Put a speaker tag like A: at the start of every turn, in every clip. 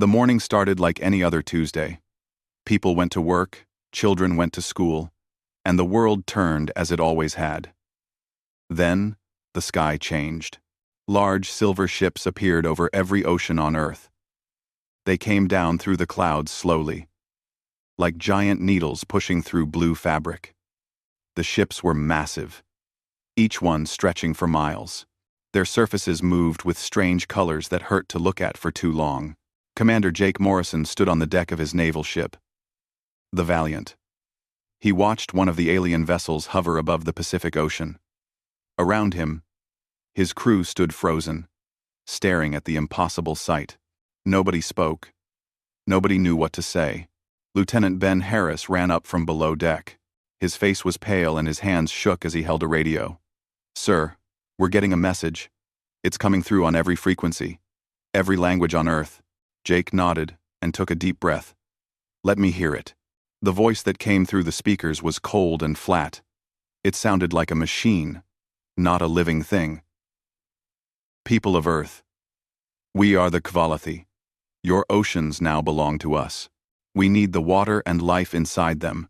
A: The morning started like any other Tuesday. People went to work, children went to school, and the world turned as it always had. Then, the sky changed. Large silver ships appeared over every ocean on Earth. They came down through the clouds slowly, like giant needles pushing through blue fabric. The ships were massive, each one stretching for miles. Their surfaces moved with strange colors that hurt to look at for too long. Commander Jake Morrison stood on the deck of his naval ship, the Valiant. He watched one of the alien vessels hover above the Pacific Ocean. Around him, his crew stood frozen, staring at the impossible sight. Nobody spoke. Nobody knew what to say. Lieutenant Ben Harris ran up from below deck. His face was pale and his hands shook as he held a radio. "Sir, we're getting a message. It's coming through on every frequency, every language on Earth." Jake nodded and took a deep breath. "Let me hear it." The voice that came through the speakers was cold and flat. It sounded like a machine, not a living thing. "People of Earth, we are the Kvalathi. Your oceans now belong to us. We need the water and life inside them.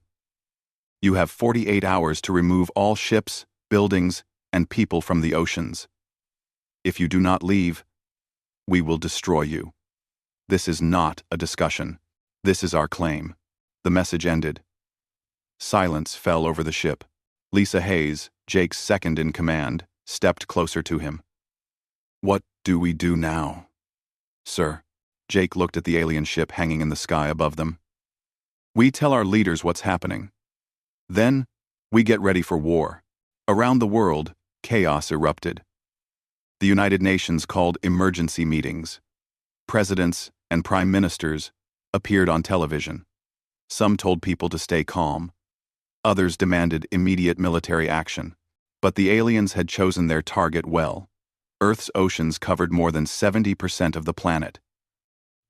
A: You have 48 hours to remove all ships, buildings, and people from the oceans. If you do not leave, we will destroy you. This is not a discussion. This is our claim." The message ended. Silence fell over the ship. Lisa Hayes, Jake's second in command, stepped closer to him. "What do we do now, sir?" Jake looked at the alien ship hanging in the sky above them. "We tell our leaders what's happening. Then, we get ready for war." Around the world, chaos erupted. The United Nations called emergency meetings. Presidents and prime ministers appeared on television. Some told people to stay calm. Others demanded immediate military action. But the aliens had chosen their target well. Earth's oceans covered more than 70% of the planet.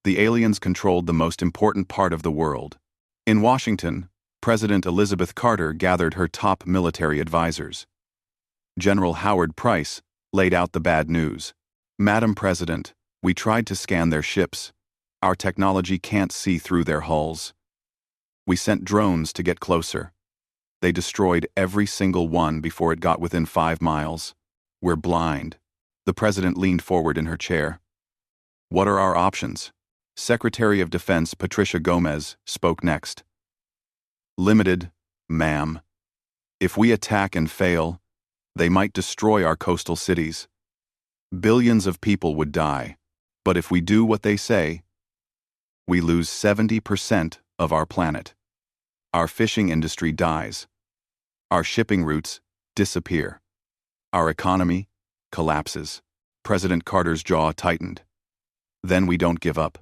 A: The aliens controlled the most important part of the world. In Washington, President Elizabeth Carter gathered her top military advisors. General Howard Price laid out the bad news. "Madam President, we tried to scan their ships. Our technology can't see through their hulls. We sent drones to get closer. They destroyed every single one before it got within 5 miles. We're blind." The president leaned forward in her chair. "What are our options?" Secretary of Defense Patricia Gomez spoke next. "Limited, ma'am. If we attack and fail, they might destroy our coastal cities. Billions of people would die. But if we do what they say, we lose 70% of our planet. Our fishing industry dies. Our shipping routes disappear. Our economy collapses." President Carter's jaw tightened. "Then we don't give up.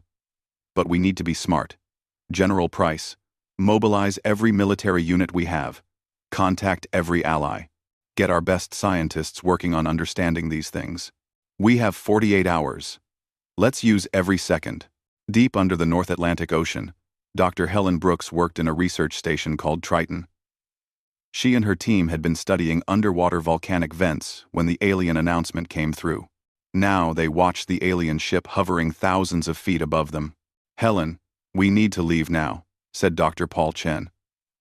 A: But we need to be smart. General Price, mobilize every military unit we have. Contact every ally. Get our best scientists working on understanding these things. We have 48 hours. Let's use every second." Deep under the North Atlantic Ocean, Dr. Helen Brooks worked in a research station called Triton. She and her team had been studying underwater volcanic vents when the alien announcement came through. Now they watched the alien ship hovering thousands of feet above them. "Helen, we need to leave now," said Dr. Paul Chen.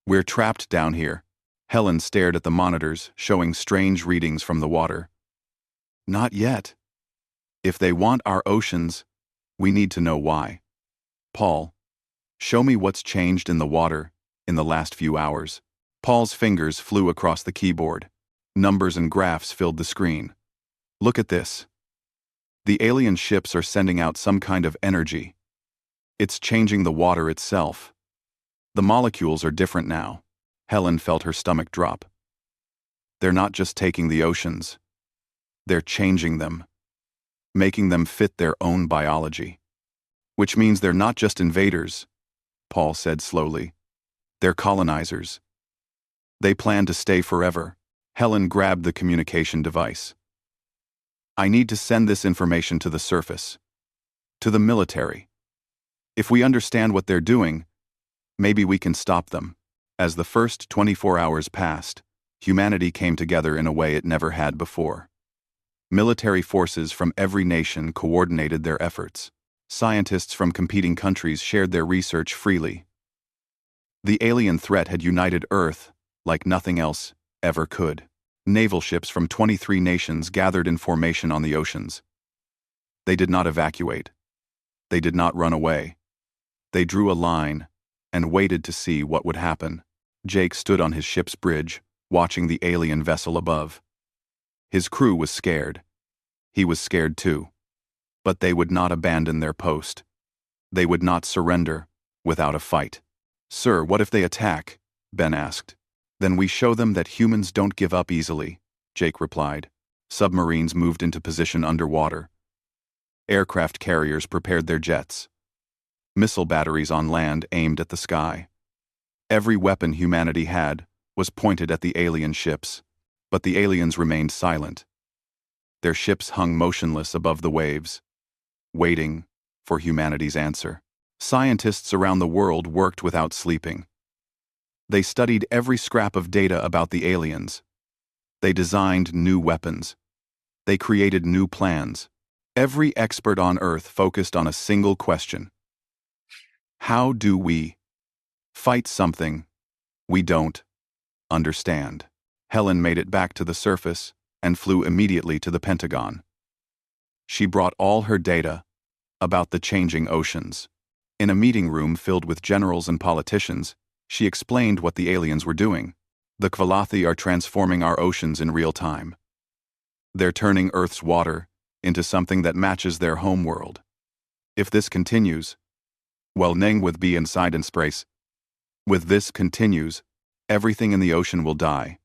A: "We're trapped down here." Helen stared at the monitors, showing strange readings from the water. "Not yet. If they want our oceans, we need to know why. Paul, show me what's changed in the water in the last few hours." Paul's fingers flew across the keyboard. Numbers and graphs filled the screen. "Look at this. The alien ships are sending out some kind of energy. It's changing the water itself. The molecules are different now." Helen felt her stomach drop. "They're not just taking the oceans. They're changing them, making them fit their own biology. Which means they're not just invaders," Paul said slowly. "They're colonizers. They plan to stay forever." Helen grabbed the communication device. "I need to send this information to the surface, to the military. If we understand what they're doing, maybe we can stop them." As the first 24 hours passed, humanity came together in a way it never had before. Military forces from every nation coordinated their efforts. Scientists from competing countries shared their research freely. The alien threat had united Earth like nothing else ever could. Naval ships from 23 nations gathered in formation on the oceans. They did not evacuate. They did not run away. They drew a line and waited to see what would happen. Jake stood on his ship's bridge, watching the alien vessel above. His crew was scared. He was scared too. But they would not abandon their post. They would not surrender without a fight. "Sir, what if they attack?" Ben asked. "Then we show them that humans don't give up easily," Jake replied. Submarines moved into position underwater. Aircraft carriers prepared their jets. Missile batteries on land aimed at the sky. Every weapon humanity had was pointed at the alien ships, but the aliens remained silent. Their ships hung motionless above the waves, waiting for humanity's answer. Scientists around the world worked without sleeping. They studied every scrap of data about the aliens. They designed new weapons. They created new plans. Every expert on Earth focused on a single question. How do we fight something we don't understand? Helen made it back to the surface and flew immediately to the Pentagon. She brought all her data about the changing oceans. In a meeting room filled with generals and politicians, she explained what the aliens were doing. The Kvalathi are transforming our oceans in real time. They're turning Earth's water into something that matches their homeworld. If this continues, well, Neng with B inside in space. With this continues, everything in the ocean will die.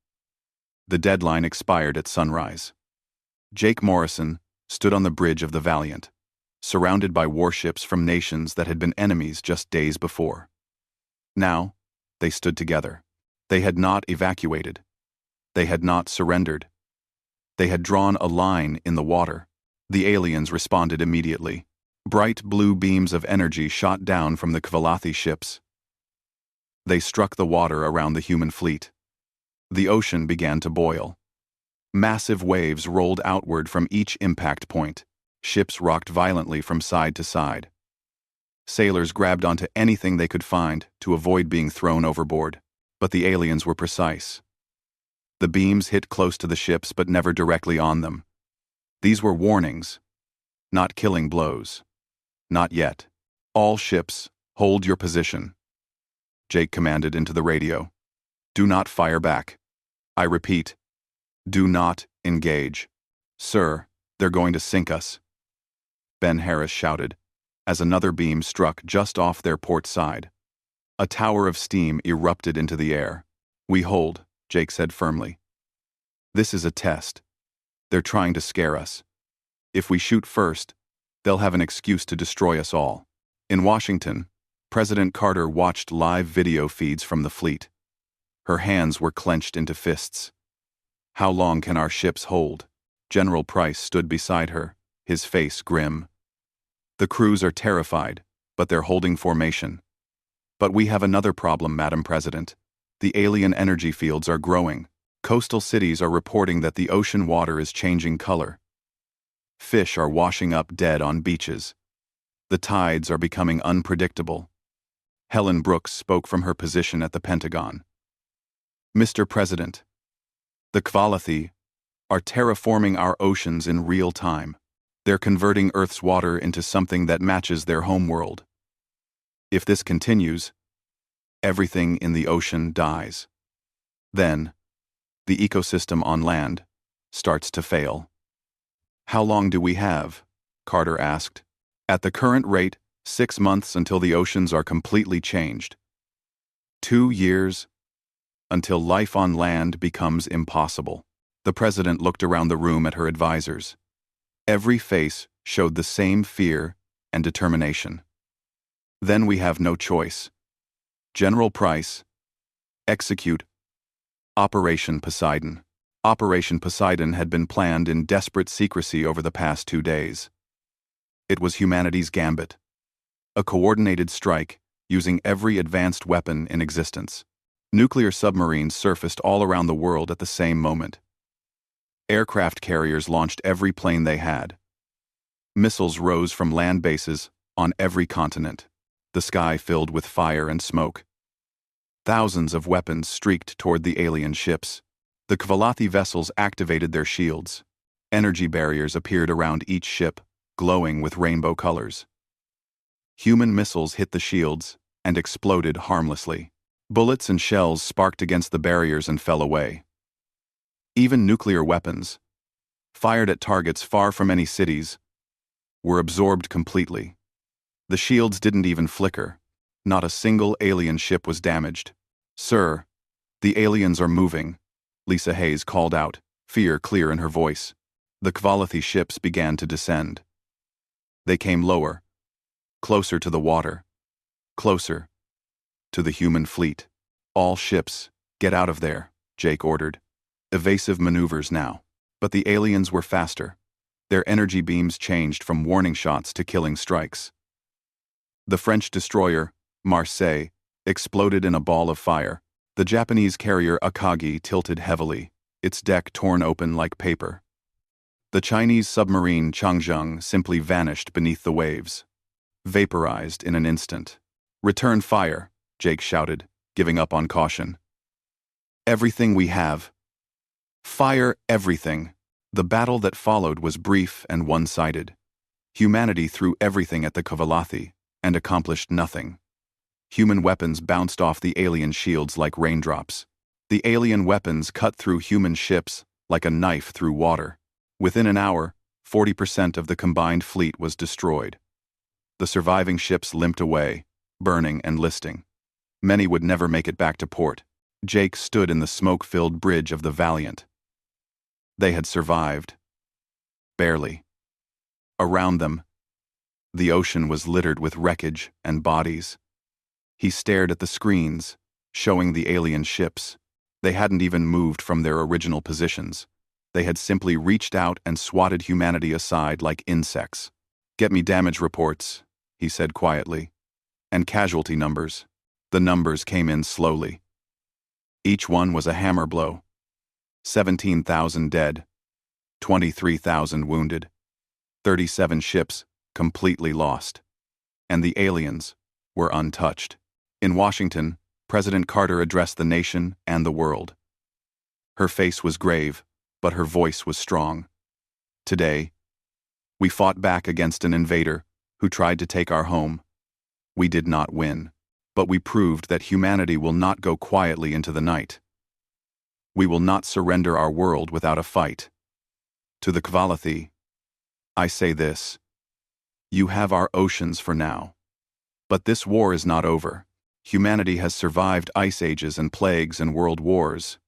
A: The deadline expired at sunrise. Jake Morrison stood on the bridge of the Valiant, surrounded by warships from nations that had been enemies just days before. Now, they stood together. They had not evacuated. They had not surrendered. They had drawn a line in the water. The aliens responded immediately. Bright blue beams of energy shot down from the Kvalathi ships. They struck the water around the human fleet. The ocean began to boil. Massive waves rolled outward from each impact point. Ships rocked violently from side to side. Sailors grabbed onto anything they could find to avoid being thrown overboard. But the aliens were precise. The beams hit close to the ships but never directly on them. These were warnings, not killing blows. Not yet. All ships, hold your position. Jake commanded into the radio. Do not fire back. I repeat, do not engage. Sir, they're going to sink us. Ben Harris shouted, as another beam struck just off their port side. A tower of steam erupted into the air. We hold, Jake said firmly. This is a test. They're trying to scare us. If we shoot first, they'll have an excuse to destroy us all. In Washington, President Carter watched live video feeds from the fleet. Her hands were clenched into fists. How long can our ships hold? General Price stood beside her, his face grim. The crews are terrified, but they're holding formation. But we have another problem, Madam President. The alien energy fields are growing. Coastal cities are reporting that the ocean water is changing color. Fish are washing up dead on beaches. The tides are becoming unpredictable. Helen Brooks spoke from her position at the Pentagon. Mr. President, the Kvalathi are terraforming our oceans in real time. They're converting Earth's water into something that matches their homeworld. If this continues, everything in the ocean dies. Then, the ecosystem on land starts to fail. How long do we have? Carter asked. At the current rate, 6 months until the oceans are completely changed. 2 years until life on land becomes impossible. The president looked around the room at her advisors. Every face showed the same fear and determination. Then we have no choice. General Price, execute Operation Poseidon. Operation Poseidon had been planned in desperate secrecy over the past 2 days. It was humanity's gambit. A coordinated strike using every advanced weapon in existence. Nuclear submarines surfaced all around the world at the same moment. Aircraft carriers launched every plane they had. Missiles rose from land bases On every continent, the sky filled with fire and smoke. Thousands of weapons streaked toward the alien ships. The Kvalathi vessels activated their shields. Energy barriers appeared around each ship, glowing with rainbow colors. Human missiles hit the shields and exploded harmlessly. Bullets and shells sparked against the barriers and fell away. Even nuclear weapons, fired at targets far from any cities, were absorbed completely. The shields didn't even flicker. Not a single alien ship was damaged. "Sir, the aliens are moving," Lisa Hayes called out, fear clear in her voice. The Kvalathi ships began to descend. They came lower, closer to the water, closer to the human fleet. "All ships, get out of there," Jake ordered. Evasive maneuvers now. But the aliens were faster. Their energy beams changed from warning shots to killing strikes. The French destroyer, Marseille, exploded in a ball of fire. The Japanese carrier Akagi tilted heavily, its deck torn open like paper. The Chinese submarine Changzheng simply vanished beneath the waves, vaporized in an instant. "Return fire," Jake shouted, giving up on caution. "Everything we have. Fire everything." The battle that followed was brief and one-sided. Humanity threw everything at the Kvalathi and accomplished nothing. Human weapons bounced off the alien shields like raindrops. The alien weapons cut through human ships like a knife through water. Within an hour, 40% of the combined fleet was destroyed. The surviving ships limped away, burning and listing. Many would never make it back to port. Jake stood in the smoke-filled bridge of the Valiant. They had survived. Barely. Around them, the ocean was littered with wreckage and bodies. He stared at the screens, showing the alien ships. They hadn't even moved from their original positions. They had simply reached out and swatted humanity aside like insects. "Get me damage reports," he said quietly. "And casualty numbers." The numbers came in slowly. Each one was a hammer blow. 17,000 dead, 23,000 wounded, 37 ships completely lost. And the aliens were untouched. In Washington, President Carter addressed the nation and the world. Her face was grave, but her voice was strong. "Today, we fought back against an invader who tried to take our home. We did not win, but we proved that humanity will not go quietly into the night. We will not surrender our world without a fight. To the Kvalathi, I say this: you have our oceans for now. But this war is not over. Humanity has survived ice ages and plagues and world wars.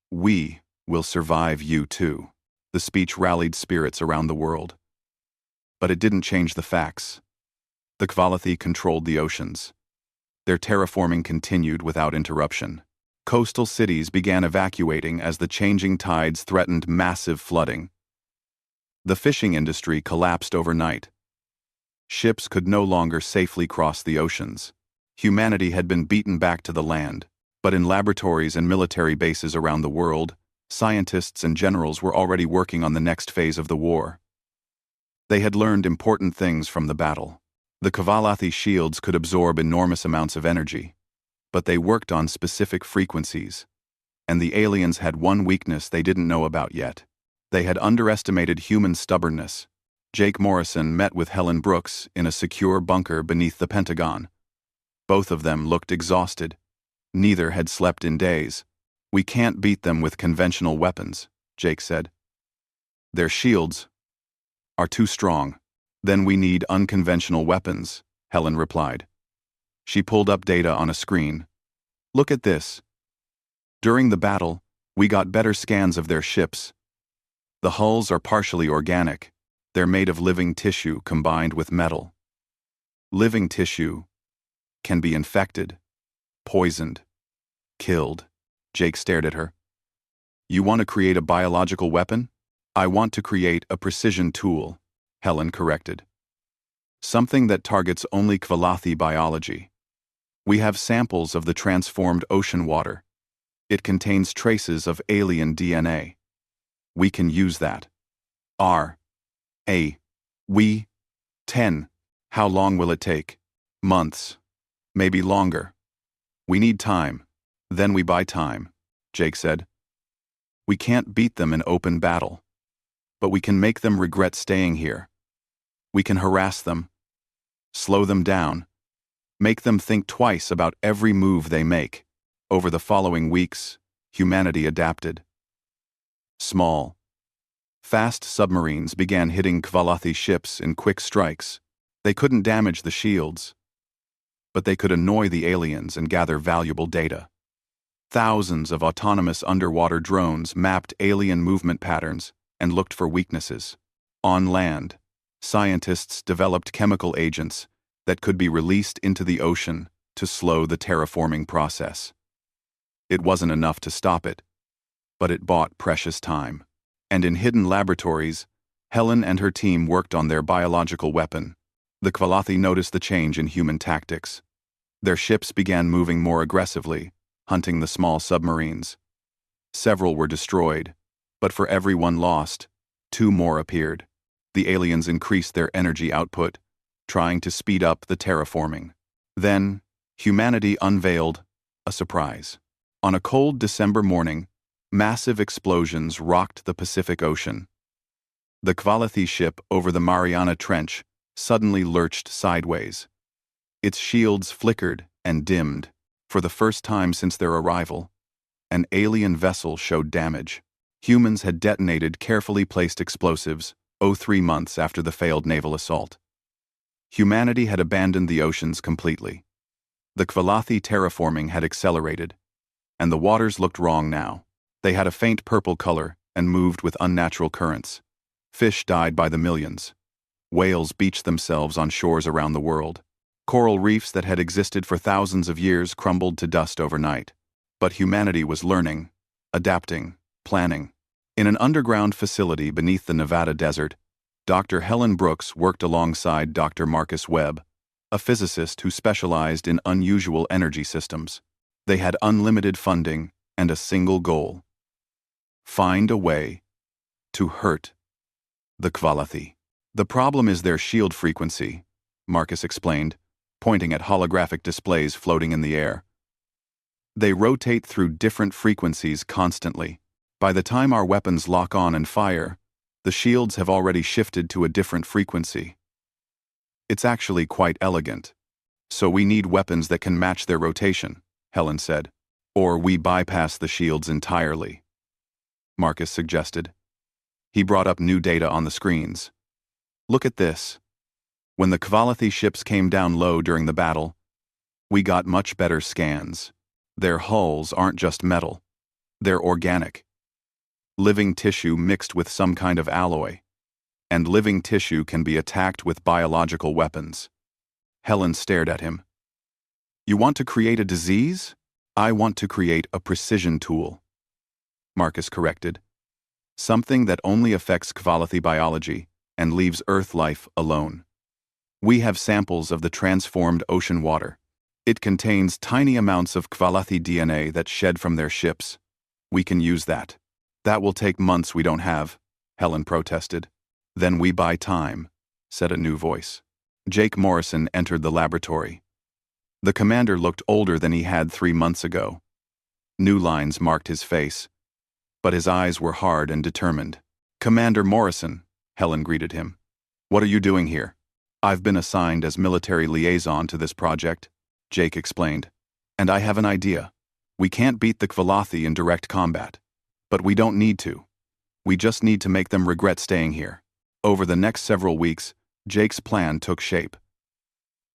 A: We will survive you too." The speech rallied spirits around the world. But it didn't change the facts. The Kvalathi controlled the oceans. Their terraforming continued without interruption. Coastal cities began evacuating as the changing tides threatened massive flooding. The fishing industry collapsed overnight. Ships could no longer safely cross the oceans. Humanity had been beaten back to the land, but in laboratories and military bases around the world, scientists and generals were already working on the next phase of the war. They had learned important things from the battle. The Kvalathi shields could absorb enormous amounts of energy, but they worked on specific frequencies. And the aliens had one weakness they didn't know about yet. They had underestimated human stubbornness. Jake Morrison met with Helen Brooks in a secure bunker beneath the Pentagon. Both of them looked exhausted. Neither had slept in days. "We can't beat them with conventional weapons," Jake said. "Their shields are too strong." "Then we need unconventional weapons," Helen replied. She pulled up data on a screen. "Look at this. During the battle, we got better scans of their ships. The hulls are partially organic. They're made of living tissue combined with metal. Living tissue can be infected, poisoned, killed." Jake stared at her. "You want to create a biological weapon?" "I want to create a precision tool," Helen corrected. "Something that targets only Kvalathi biology. We have samples of the transformed ocean water. It contains traces of alien DNA. We can use that." We 10. How long will it take? Months. Maybe longer. We need time. Then we buy time, Jake said. We can't beat them in open battle. But we can make them regret staying here. We can harass them, slow them down, make them think twice about every move they make. Over the following weeks, humanity adapted. Small, fast submarines began hitting Kvalathi ships in quick strikes. They couldn't damage the shields, but they could annoy the aliens and gather valuable data. Thousands of autonomous underwater drones mapped alien movement patterns and looked for weaknesses. On land, scientists developed chemical agents that could be released into the ocean to slow the terraforming process. It wasn't enough to stop it, but it bought precious time. And in hidden laboratories, Helen and her team worked on their biological weapon. The Kvalathi noticed the change in human tactics. Their ships began moving more aggressively, hunting the small submarines. Several were destroyed, but for every one lost, 2 more appeared. The aliens increased their energy output, trying to speed up the terraforming. Then, humanity unveiled a surprise. On a cold December morning, massive explosions rocked the Pacific Ocean. The Kvalathi ship over the Mariana Trench suddenly lurched sideways. Its shields flickered and dimmed. For the first time since their arrival, an alien vessel showed damage. Humans had detonated carefully placed explosives 03 months after the failed naval assault. Humanity had abandoned the oceans completely. The Kvalathi terraforming had accelerated, and the waters looked wrong now. They had a faint purple color and moved with unnatural currents. Fish died by the millions. Whales beached themselves on shores around the world. Coral reefs that had existed for thousands of years crumbled to dust overnight. But humanity was learning, adapting, planning. In an underground facility beneath the Nevada desert, Dr. Helen Brooks worked alongside Dr. Marcus Webb, a physicist who specialized in unusual energy systems. They had unlimited funding and a single goal: find a way to hurt the Kvalathi. The problem is their shield frequency, Marcus explained, pointing at holographic displays floating in the air. They rotate through different frequencies constantly. By the time our weapons lock on and fire, the shields have already shifted to a different frequency. It's actually quite elegant. So we need weapons that can match their rotation, Helen said. Or we bypass the shields entirely, Marcus suggested. He brought up new data on the screens. Look at this. When the Kvalathi ships came down low during the battle, we got much better scans. Their hulls aren't just metal. They're organic. Living tissue mixed with some kind of alloy. And living tissue can be attacked with biological weapons. Helen stared at him. You want to create a disease? I want to create a precision tool, Marcus corrected. Something that only affects Kvalathi biology and leaves Earth life alone. We have samples of the transformed ocean water. It contains tiny amounts of Kvalathi DNA that shed from their ships. We can use that. That will take months we don't have, Helen protested. Then we buy time, said a new voice. Jake Morrison entered the laboratory. The commander looked older than he had 3 months ago. New lines marked his face, but his eyes were hard and determined. Commander Morrison, Helen greeted him. What are you doing here? I've been assigned as military liaison to this project, Jake explained. And I have an idea. We can't beat the Kvalathi in direct combat. But we don't need to. We just need to make them regret staying here. Over the next several weeks, Jake's plan took shape.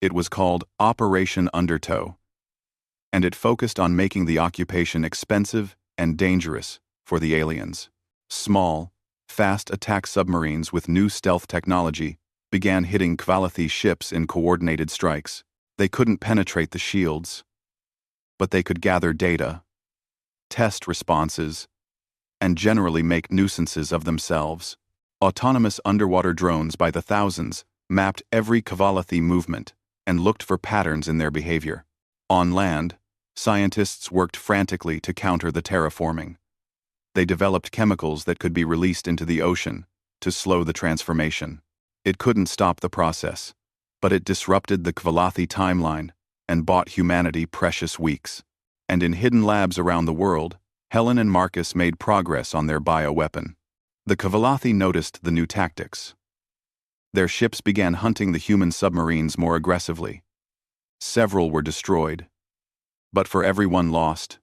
A: It was called Operation Undertow, and it focused on making the occupation expensive and dangerous for the aliens. Small, fast attack submarines with new stealth technology began hitting Kvalathi ships in coordinated strikes. They couldn't penetrate the shields, but they could gather data, test responses, and generally make nuisances of themselves. Autonomous underwater drones by the thousands mapped every Kvalathi movement and looked for patterns in their behavior. On land, scientists worked frantically to counter the terraforming. They developed chemicals that could be released into the ocean to slow the transformation. It couldn't stop the process, But it disrupted the Kvalathi timeline and bought humanity precious weeks. And in hidden labs around the world, Helen and Marcus made progress on their bioweapon. The Kvalathi noticed the new tactics. Their ships began hunting the human submarines more aggressively. Several were destroyed. But for every one lost,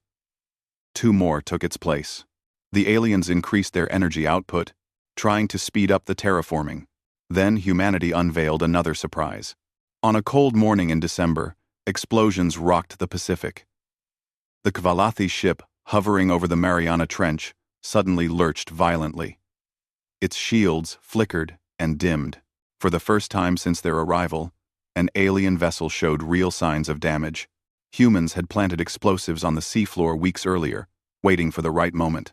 A: 2 more took its place. The aliens increased their energy output, trying to speed up the terraforming. Then humanity unveiled another surprise. On a cold morning in December, explosions rocked the Pacific. The Kvalathi ship, hovering over the Mariana Trench, suddenly lurched violently. Its shields flickered and dimmed. For the first time since their arrival, an alien vessel showed real signs of damage. Humans had planted explosives on the seafloor weeks earlier, waiting for the right moment.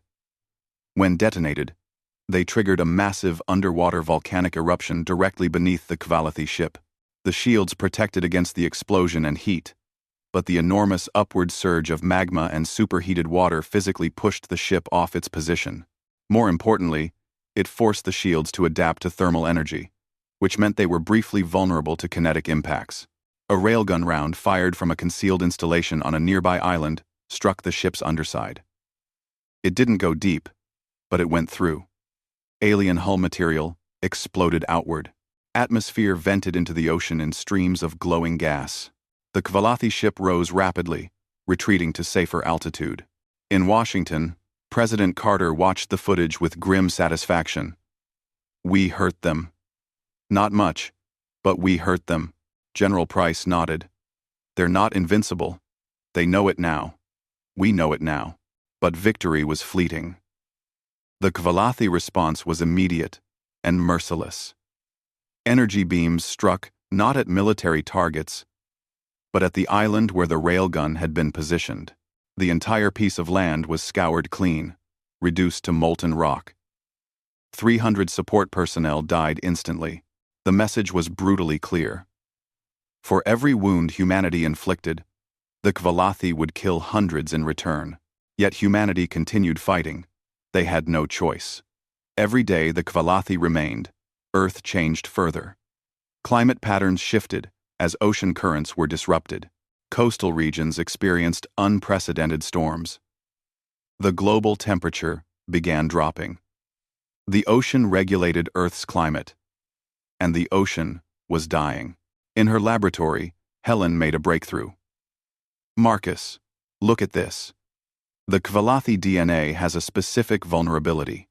A: When detonated, they triggered a massive underwater volcanic eruption directly beneath the Kvalathi ship. The shields protected against the explosion and heat, but the enormous upward surge of magma and superheated water physically pushed the ship off its position. More importantly, it forced the shields to adapt to thermal energy, which meant they were briefly vulnerable to kinetic impacts. A railgun round fired from a concealed installation on a nearby island struck the ship's underside. It didn't go deep, but it went through. Alien hull material exploded outward. Atmosphere vented into the ocean in streams of glowing gas. The Kvalathi ship rose rapidly, retreating to safer altitude. In Washington, President Carter watched the footage with grim satisfaction. "We hurt them." "Not much, but we hurt them." General Price nodded. "They're not invincible. They know it now. We know it now." But victory was fleeting. The Kvalathi response was immediate and merciless. Energy beams struck not at military targets, but at the island where the railgun had been positioned. The entire piece of land was scoured clean, reduced to molten rock. 300 support personnel died instantly. The message was brutally clear. For every wound humanity inflicted, the Kvalathi would kill hundreds in return. Yet humanity continued fighting. They had no choice. Every day the Kvalathi remained. Earth changed further. Climate patterns shifted as ocean currents were disrupted. Coastal regions experienced unprecedented storms. The global temperature began dropping. The ocean regulated Earth's climate, and the ocean was dying. In her laboratory, Helen made a breakthrough. "Marcus, look at this. The Kvalathi DNA has a specific vulnerability.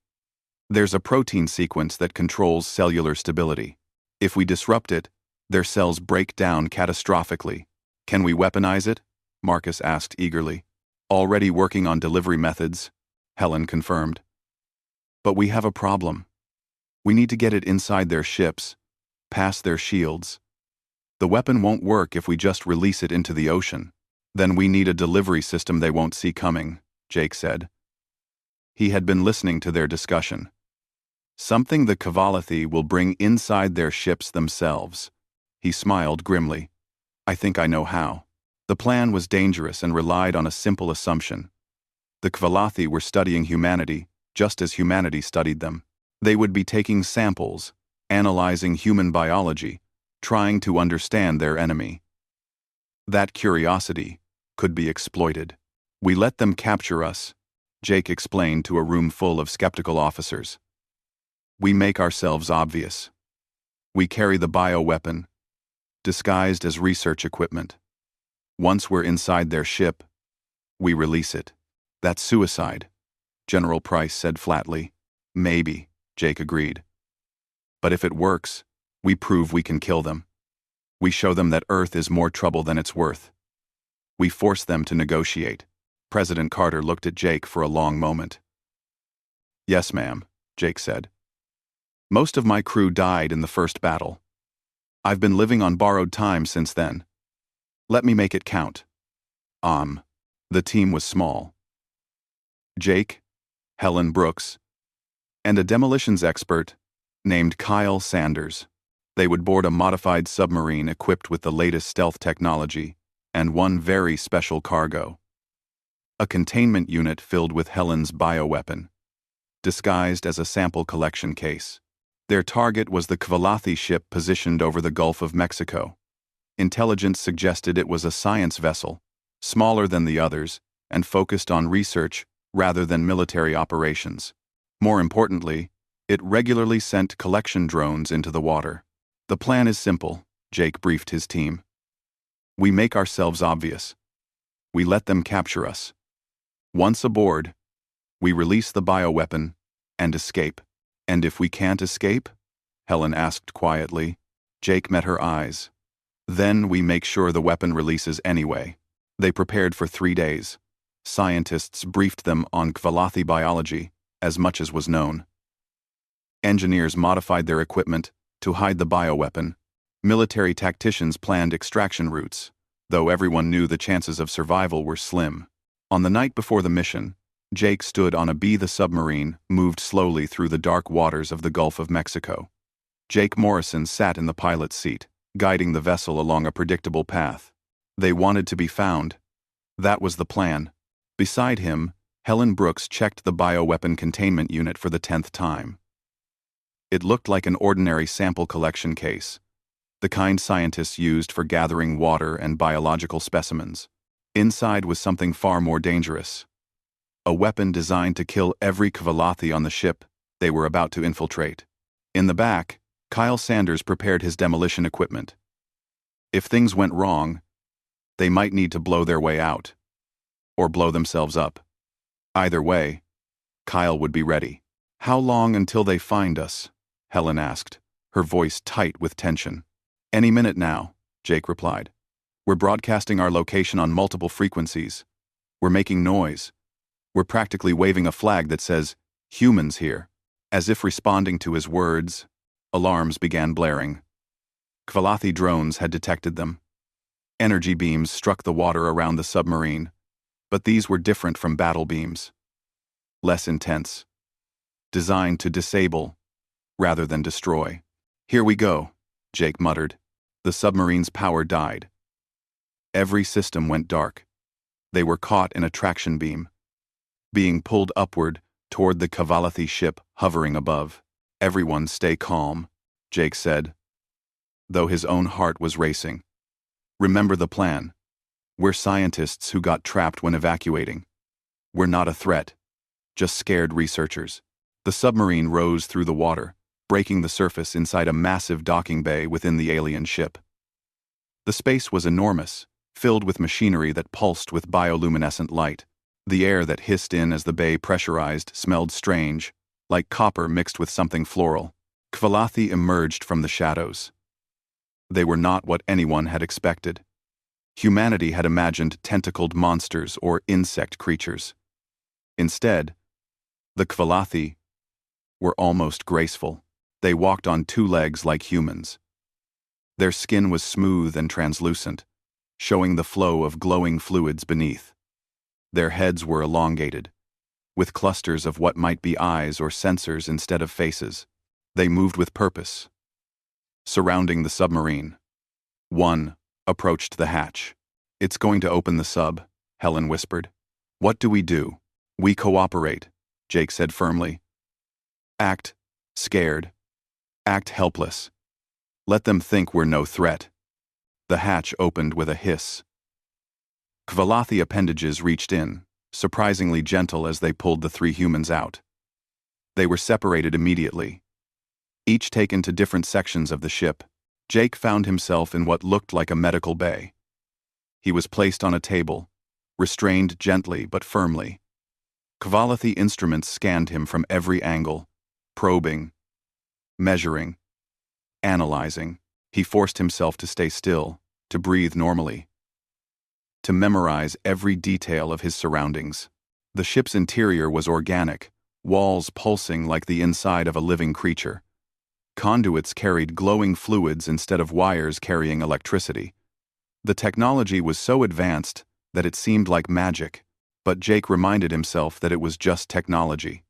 A: There's a protein sequence that controls cellular stability. If we disrupt it, their cells break down catastrophically. Can we weaponize it?" Marcus asked eagerly. "Already working on delivery methods," Helen confirmed. "But we have a problem. We need to get it inside their ships, past their shields. The weapon won't work if we just release it into the ocean. Then we need a delivery system they won't see coming," Jake said. He had been listening to their discussion. "Something the Kvalathi will bring inside their ships themselves." He smiled grimly. "I think I know how." The plan was dangerous and relied on a simple assumption. The Kvalathi were studying humanity just as humanity studied them. They would be taking samples, analyzing human biology, trying to understand their enemy. That curiosity could be exploited. "We let them capture us," Jake explained to a room full of skeptical officers. "We make ourselves obvious. We carry the bioweapon, disguised as research equipment. Once we're inside their ship, we release it. That's suicide," General Price said flatly. "Maybe," Jake agreed. "But if it works, we prove we can kill them. We show them that Earth is more trouble than it's worth. We force them to negotiate." President Carter looked at Jake for a long moment. "Yes, ma'am," Jake said. "Most of my crew died in the first battle. I've been living on borrowed time since then. Let me make it count." The team was small. Jake, Helen Brooks, and a demolitions expert named Kyle Sanders. They would board a modified submarine equipped with the latest stealth technology and one very special cargo. A containment unit filled with Helen's bioweapon, disguised as a sample collection case. Their target was the Kvalathi ship positioned over the Gulf of Mexico. Intelligence suggested it was a science vessel, smaller than the others, and focused on research rather than military operations. More importantly, it regularly sent collection drones into the water. The plan is simple, Jake briefed his team. We make ourselves obvious. We let them capture us. Once aboard, we release the bioweapon and escape. And if we can't escape? Helen asked quietly. Jake met her eyes. Then we make sure the weapon releases anyway. They prepared for 3 days. Scientists briefed them on Kvalathi biology, as much as was known. Engineers modified their equipment to hide the bioweapon. Military tacticians planned extraction routes, though everyone knew the chances of survival were slim. On the night before the mission, Jake stood on a the submarine moved slowly through the dark waters of the Gulf of Mexico. Jake Morrison sat in the pilot's seat, guiding the vessel along a predictable path. They wanted to be found. That was the plan. Beside him, Helen Brooks checked the bioweapon containment unit for the 10th time. It looked like an ordinary sample collection case, the kind scientists used for gathering water and biological specimens. Inside was something far more dangerous. A weapon designed to kill every Kvalathi on the ship they were about to infiltrate. In the back, Kyle Sanders prepared his demolition equipment. If things went wrong, they might need to blow their way out, or blow themselves up. Either way, Kyle would be ready. How long until they find us? Helen asked, her voice tight with tension. Any minute now, Jake replied. We're broadcasting our location on multiple frequencies. We're making noise. We're practically waving a flag that says, humans here. As if responding to his words, alarms began blaring. Kvalathi drones had detected them. Energy beams struck the water around the submarine, but these were different from battle beams. Less intense. Designed to disable, rather than destroy. Here we go, Jake muttered. The submarine's power died. Every system went dark. They were caught in a traction beam, being pulled upward toward the Kvalathi ship hovering above. Everyone stay calm, Jake said, though his own heart was racing. Remember the plan. We're scientists who got trapped when evacuating. We're not a threat, just scared researchers. The submarine rose through the water, breaking the surface inside a massive docking bay within the alien ship. The space was enormous, filled with machinery that pulsed with bioluminescent light. The air that hissed in as the bay pressurized smelled strange, like copper mixed with something floral. Kvalathi emerged from the shadows. They were not what anyone had expected. Humanity had imagined tentacled monsters or insect creatures. Instead, the Kvalathi were almost graceful. They walked on 2 legs like humans. Their skin was smooth and translucent, showing the flow of glowing fluids beneath. Their heads were elongated, with clusters of what might be eyes or sensors instead of faces. They moved with purpose. Surrounding the submarine, one approached the hatch. It's going to open the sub, Helen whispered. What do we do? We cooperate, Jake said firmly. Act scared. Act helpless. Let them think we're no threat. The hatch opened with a hiss. Kvalathi appendages reached in, surprisingly gentle as they pulled the 3 humans out. They were separated immediately, each taken to different sections of the ship. Jake found himself in what looked like a medical bay. He was placed on a table, restrained gently but firmly. Kvalathi instruments scanned him from every angle, probing, measuring, analyzing. He forced himself to stay still, to breathe normally, to memorize every detail of his surroundings. The ship's interior was organic, walls pulsing like the inside of a living creature. Conduits carried glowing fluids instead of wires carrying electricity. The technology was so advanced that it seemed like magic, but Jake reminded himself that it was just technology.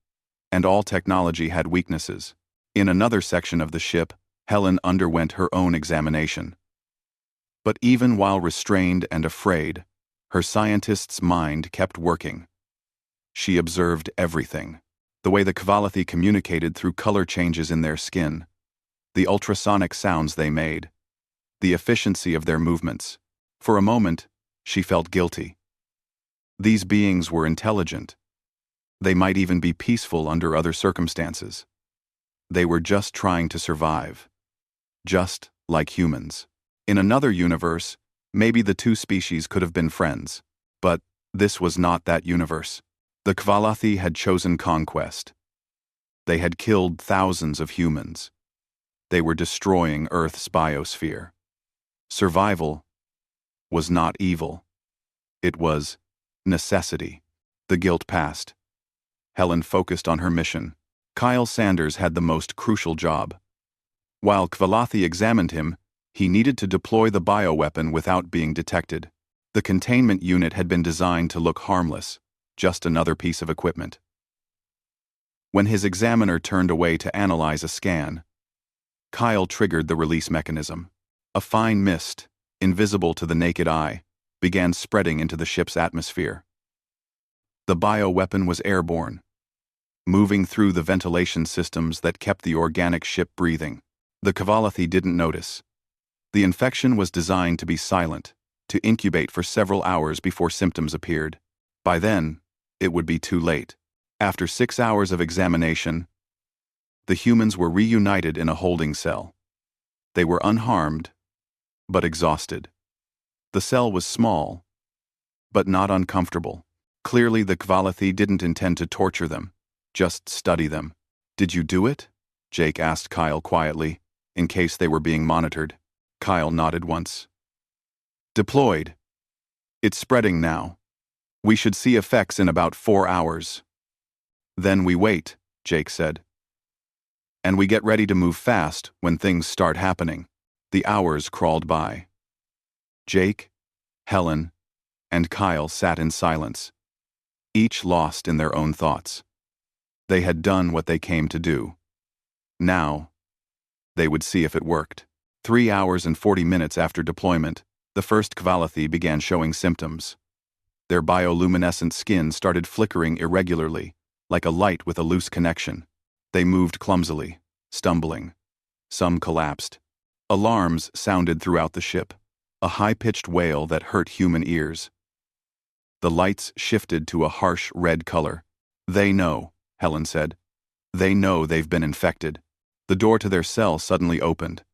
A: And all technology had weaknesses. In another section of the ship, Helen underwent her own examination. But even while restrained and afraid, her scientist's mind kept working. She observed everything. The way the Kvalathi communicated through color changes in their skin, the ultrasonic sounds they made, the efficiency of their movements. For a moment, she felt guilty. These beings were intelligent. They might even be peaceful under other circumstances. They were just trying to survive. Just like humans. In another universe, maybe the two species could have been friends. But this was not that universe. The Kvalathi had chosen conquest. They had killed thousands of humans. They were destroying Earth's biosphere. Survival was not evil. It was necessity. The guilt passed. Helen focused on her mission. Kyle Sanders had the most crucial job. While Kvalathi examined him, he needed to deploy the bioweapon without being detected. The containment unit had been designed to look harmless, just another piece of equipment. When his examiner turned away to analyze a scan, Kyle triggered the release mechanism. A fine mist, invisible to the naked eye, began spreading into the ship's atmosphere. The bioweapon was airborne, moving through the ventilation systems that kept the organic ship breathing. The Kvalathi didn't notice. The infection was designed to be silent, to incubate for several hours before symptoms appeared. By then, it would be too late. After 6 hours of examination, the humans were reunited in a holding cell. They were unharmed, but exhausted. The cell was small, but not uncomfortable. Clearly, the Kvalathi didn't intend to torture them, just study them. "Did you do it?" Jake asked Kyle quietly, in case they were being monitored. Kyle nodded once. "Deployed. It's spreading now. We should see effects in about 4 hours. Then we wait," Jake said. "And we get ready to move fast when things start happening." The hours crawled by. Jake, Helen, and Kyle sat in silence, each lost in their own thoughts. They had done what they came to do. Now, they would see if it worked. 3 hours and 40 minutes after deployment, the first Kvalathi began showing symptoms. Their bioluminescent skin started flickering irregularly, like a light with a loose connection. They moved clumsily, stumbling. Some collapsed. Alarms sounded throughout the ship, a high-pitched wail that hurt human ears. The lights shifted to a harsh red color. "They know," Helen said. "They know they've been infected." The door to their cell suddenly opened.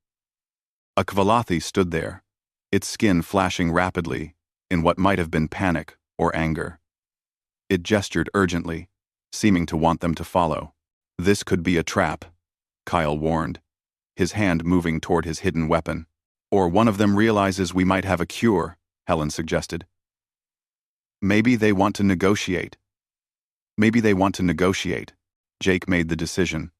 A: A Kvalathi stood there, its skin flashing rapidly in what might have been panic or anger. It gestured urgently, seeming to want them to follow. "This could be a trap," Kyle warned, his hand moving toward his hidden weapon. "Or one of them realizes we might have a cure," Helen suggested. "Maybe they want to negotiate." "Maybe they want to negotiate." Jake made the decision.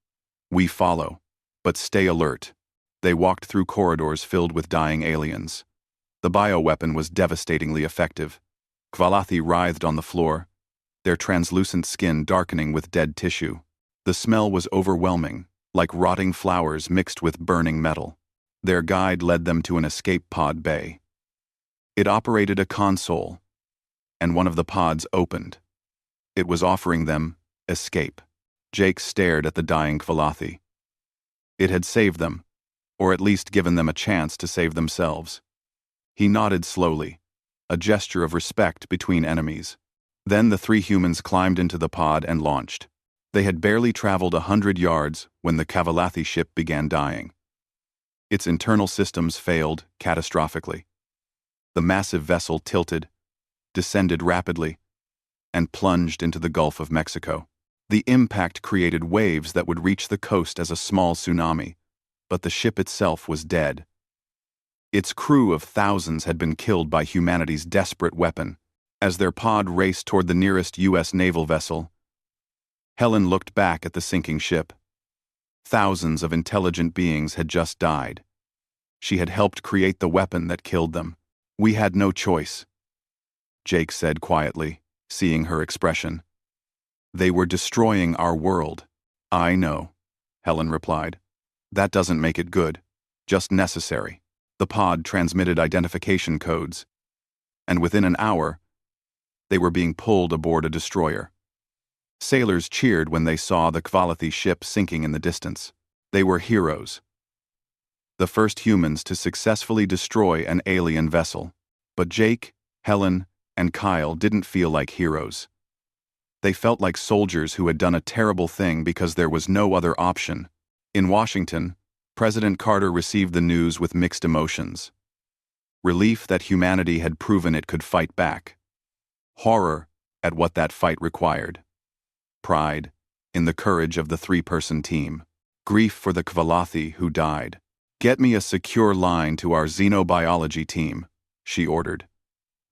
A: "We follow, but stay alert." They walked through corridors filled with dying aliens. The bioweapon was devastatingly effective. Kvalathi writhed on the floor, their translucent skin darkening with dead tissue. The smell was overwhelming, like rotting flowers mixed with burning metal. Their guide led them to an escape pod bay. It operated a console, and one of the pods opened. It was offering them escape. Jake stared at the dying Kvalathi. It had saved them, or at least given them a chance to save themselves. He nodded slowly, a gesture of respect between enemies. Then the 3 humans climbed into the pod and launched. They had barely traveled 100 yards when the Kvalathi ship began dying. Its internal systems failed catastrophically. The massive vessel tilted, descended rapidly, and plunged into the Gulf of Mexico. The impact created waves that would reach the coast as a small tsunami, but the ship itself was dead. Its crew of thousands had been killed by humanity's desperate weapon. As their pod raced toward the nearest U.S. naval vessel, Helen looked back at the sinking ship. Thousands of intelligent beings had just died. She had helped create the weapon that killed them. "We had no choice," Jake said quietly, seeing her expression. "They were destroying our world." "I know," Helen replied. "That doesn't make it good, just necessary." The pod transmitted identification codes, and within an hour, they were being pulled aboard a destroyer. Sailors cheered when they saw the Kvalathi ship sinking in the distance. They were heroes. The first humans to successfully destroy an alien vessel. But Jake, Helen, and Kyle didn't feel like heroes. They felt like soldiers who had done a terrible thing because there was no other option. In Washington, President Carter received the news with mixed emotions. Relief that humanity had proven it could fight back. Horror at what that fight required. Pride in the courage of the three-person team. Grief for the Kvalathi who died. "Get me a secure line to our xenobiology team," she ordered.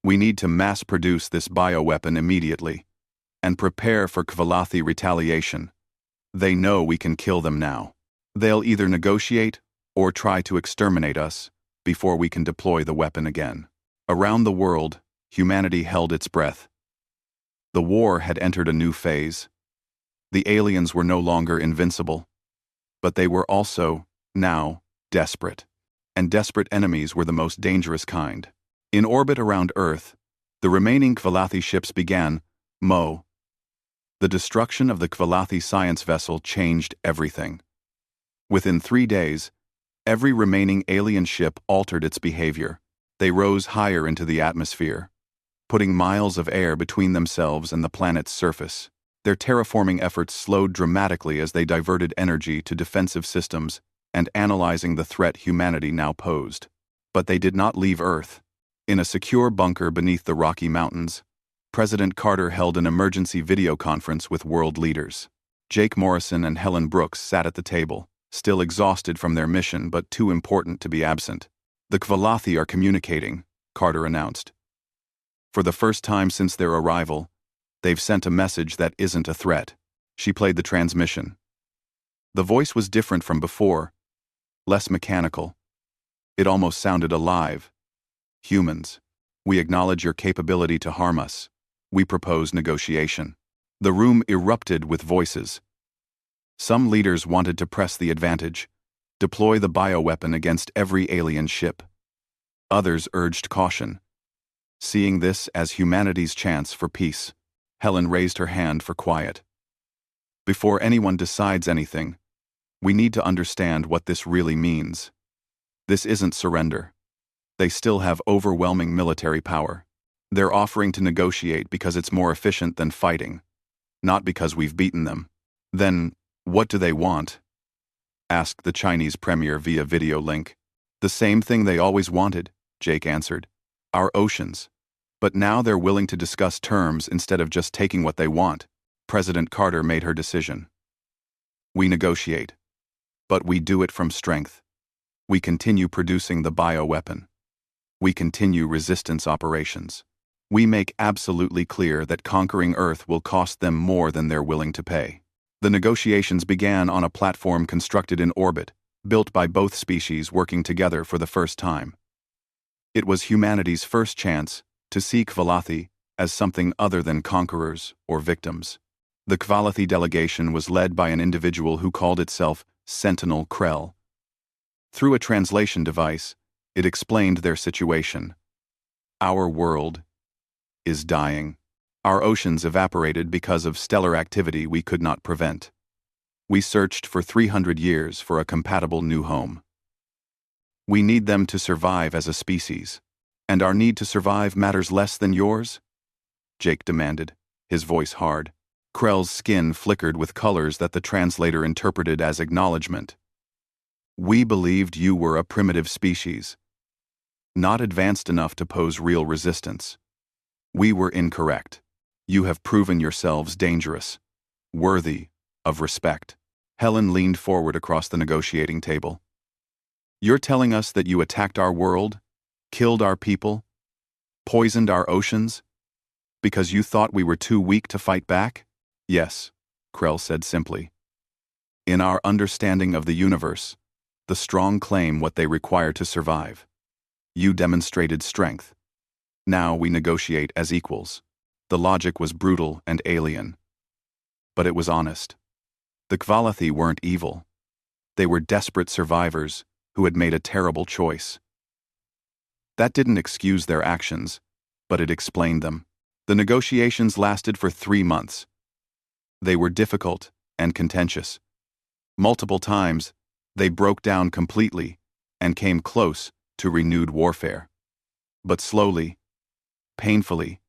A: "We need to mass-produce this bioweapon immediately. And prepare for Kvalathi retaliation. They know we can kill them now. They'll either negotiate or try to exterminate us before we can deploy the weapon again." Around the world, humanity held its breath. The war had entered a new phase. The aliens were no longer invincible. But they were also, now, desperate. And desperate enemies were the most dangerous kind. In orbit around Earth, the remaining Kvalathi ships began, The destruction of the Kvalathi science vessel changed everything. Within 3 days, every remaining alien ship altered its behavior. They rose higher into the atmosphere, putting miles of air between themselves and the planet's surface. Their terraforming efforts slowed dramatically as they diverted energy to defensive systems and analyzing the threat humanity now posed. But they did not leave Earth. In a secure bunker beneath the Rocky Mountains, President Carter held an emergency video conference with world leaders. Jake Morrison and Helen Brooks sat at the table, still exhausted from their mission but too important to be absent. "The Kvalathi are communicating," Carter announced. "For the first time since their arrival, they've sent a message that isn't a threat." She played the transmission. The voice was different from before, less mechanical. It almost sounded alive. "Humans, we acknowledge your capability to harm us. We propose negotiation." The room erupted with voices. Some leaders wanted to press the advantage, deploy the bioweapon against every alien ship. Others urged caution, seeing this as humanity's chance for peace. Helen raised her hand for quiet. "Before anyone decides anything, we need to understand what this really means. This isn't surrender. They still have overwhelming military power. They're offering to negotiate because it's more efficient than fighting, not because we've beaten them." "Then, what do they want?" asked the Chinese premier via video link. "The same thing they always wanted," Jake answered. "Our oceans. But now they're willing to discuss terms instead of just taking what they want." President Carter made her decision. "We negotiate. But we do it from strength. We continue producing the bioweapon. We continue resistance operations. We make absolutely clear that conquering Earth will cost them more than they're willing to pay." The negotiations began on a platform constructed in orbit, built by both species working together for the first time. It was humanity's first chance to see Kvalathi as something other than conquerors or victims. The Kvalathi delegation was led by an individual who called itself Sentinel Krell. Through a translation device, it explained their situation. "Our world is dying. Our oceans evaporated because of stellar activity we could not prevent. We searched for 300 years for a compatible new home. We need them to survive as a species. And our need to survive matters less than yours?" Jake demanded, his voice hard. Krell's skin flickered with colors that the translator interpreted as acknowledgement. "We believed you were a primitive species, not advanced enough to pose real resistance. We were incorrect. You have proven yourselves dangerous, worthy of respect." Helen leaned forward across the negotiating table. "You're telling us that you attacked our world, killed our people, poisoned our oceans, because you thought we were too weak to fight back?" "Yes," Krell said simply. "In our understanding of the universe, the strong claim what they require to survive. You demonstrated strength. Now we negotiate as equals." The logic was brutal and alien. But it was honest. The Kvalathi weren't evil. They were desperate survivors who had made a terrible choice. That didn't excuse their actions, but it explained them. The negotiations lasted for 3 months. They were difficult and contentious. Multiple times, they broke down completely and came close to renewed warfare. But slowly, painfully,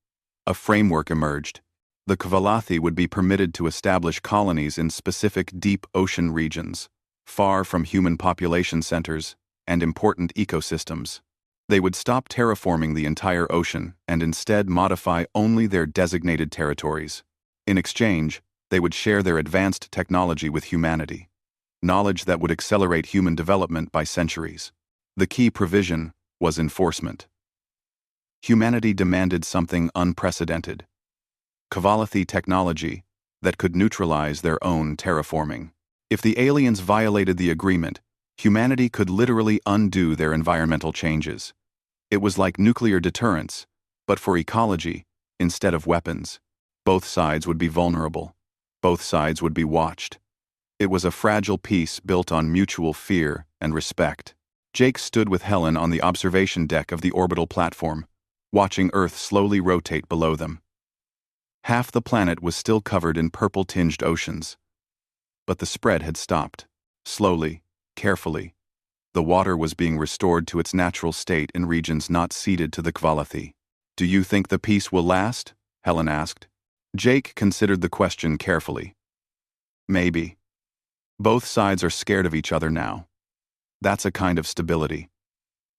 A: a framework emerged. The Kvalathi would be permitted to establish colonies in specific deep ocean regions, far from human population centers and important ecosystems. They would stop terraforming the entire ocean and instead modify only their designated territories. In exchange, they would share their advanced technology with humanity, knowledge that would accelerate human development by centuries. The key provision was enforcement. Humanity demanded something unprecedented: Kvalathi technology that could neutralize their own terraforming. If the aliens violated the agreement, humanity could literally undo their environmental changes. It was like nuclear deterrence, but for ecology instead of weapons. Both sides would be vulnerable. Both sides would be watched. It was a fragile peace built on mutual fear and respect. Jake stood with Helen on the observation deck of the orbital platform, watching Earth slowly rotate below them. Half the planet was still covered in purple-tinged oceans. But the spread had stopped. Slowly, carefully, the water was being restored to its natural state in regions not ceded to the Kvalathi. "Do you think the peace will last?" Helen asked. Jake considered the question carefully. "Maybe. Both sides are scared of each other now. That's a kind of stability.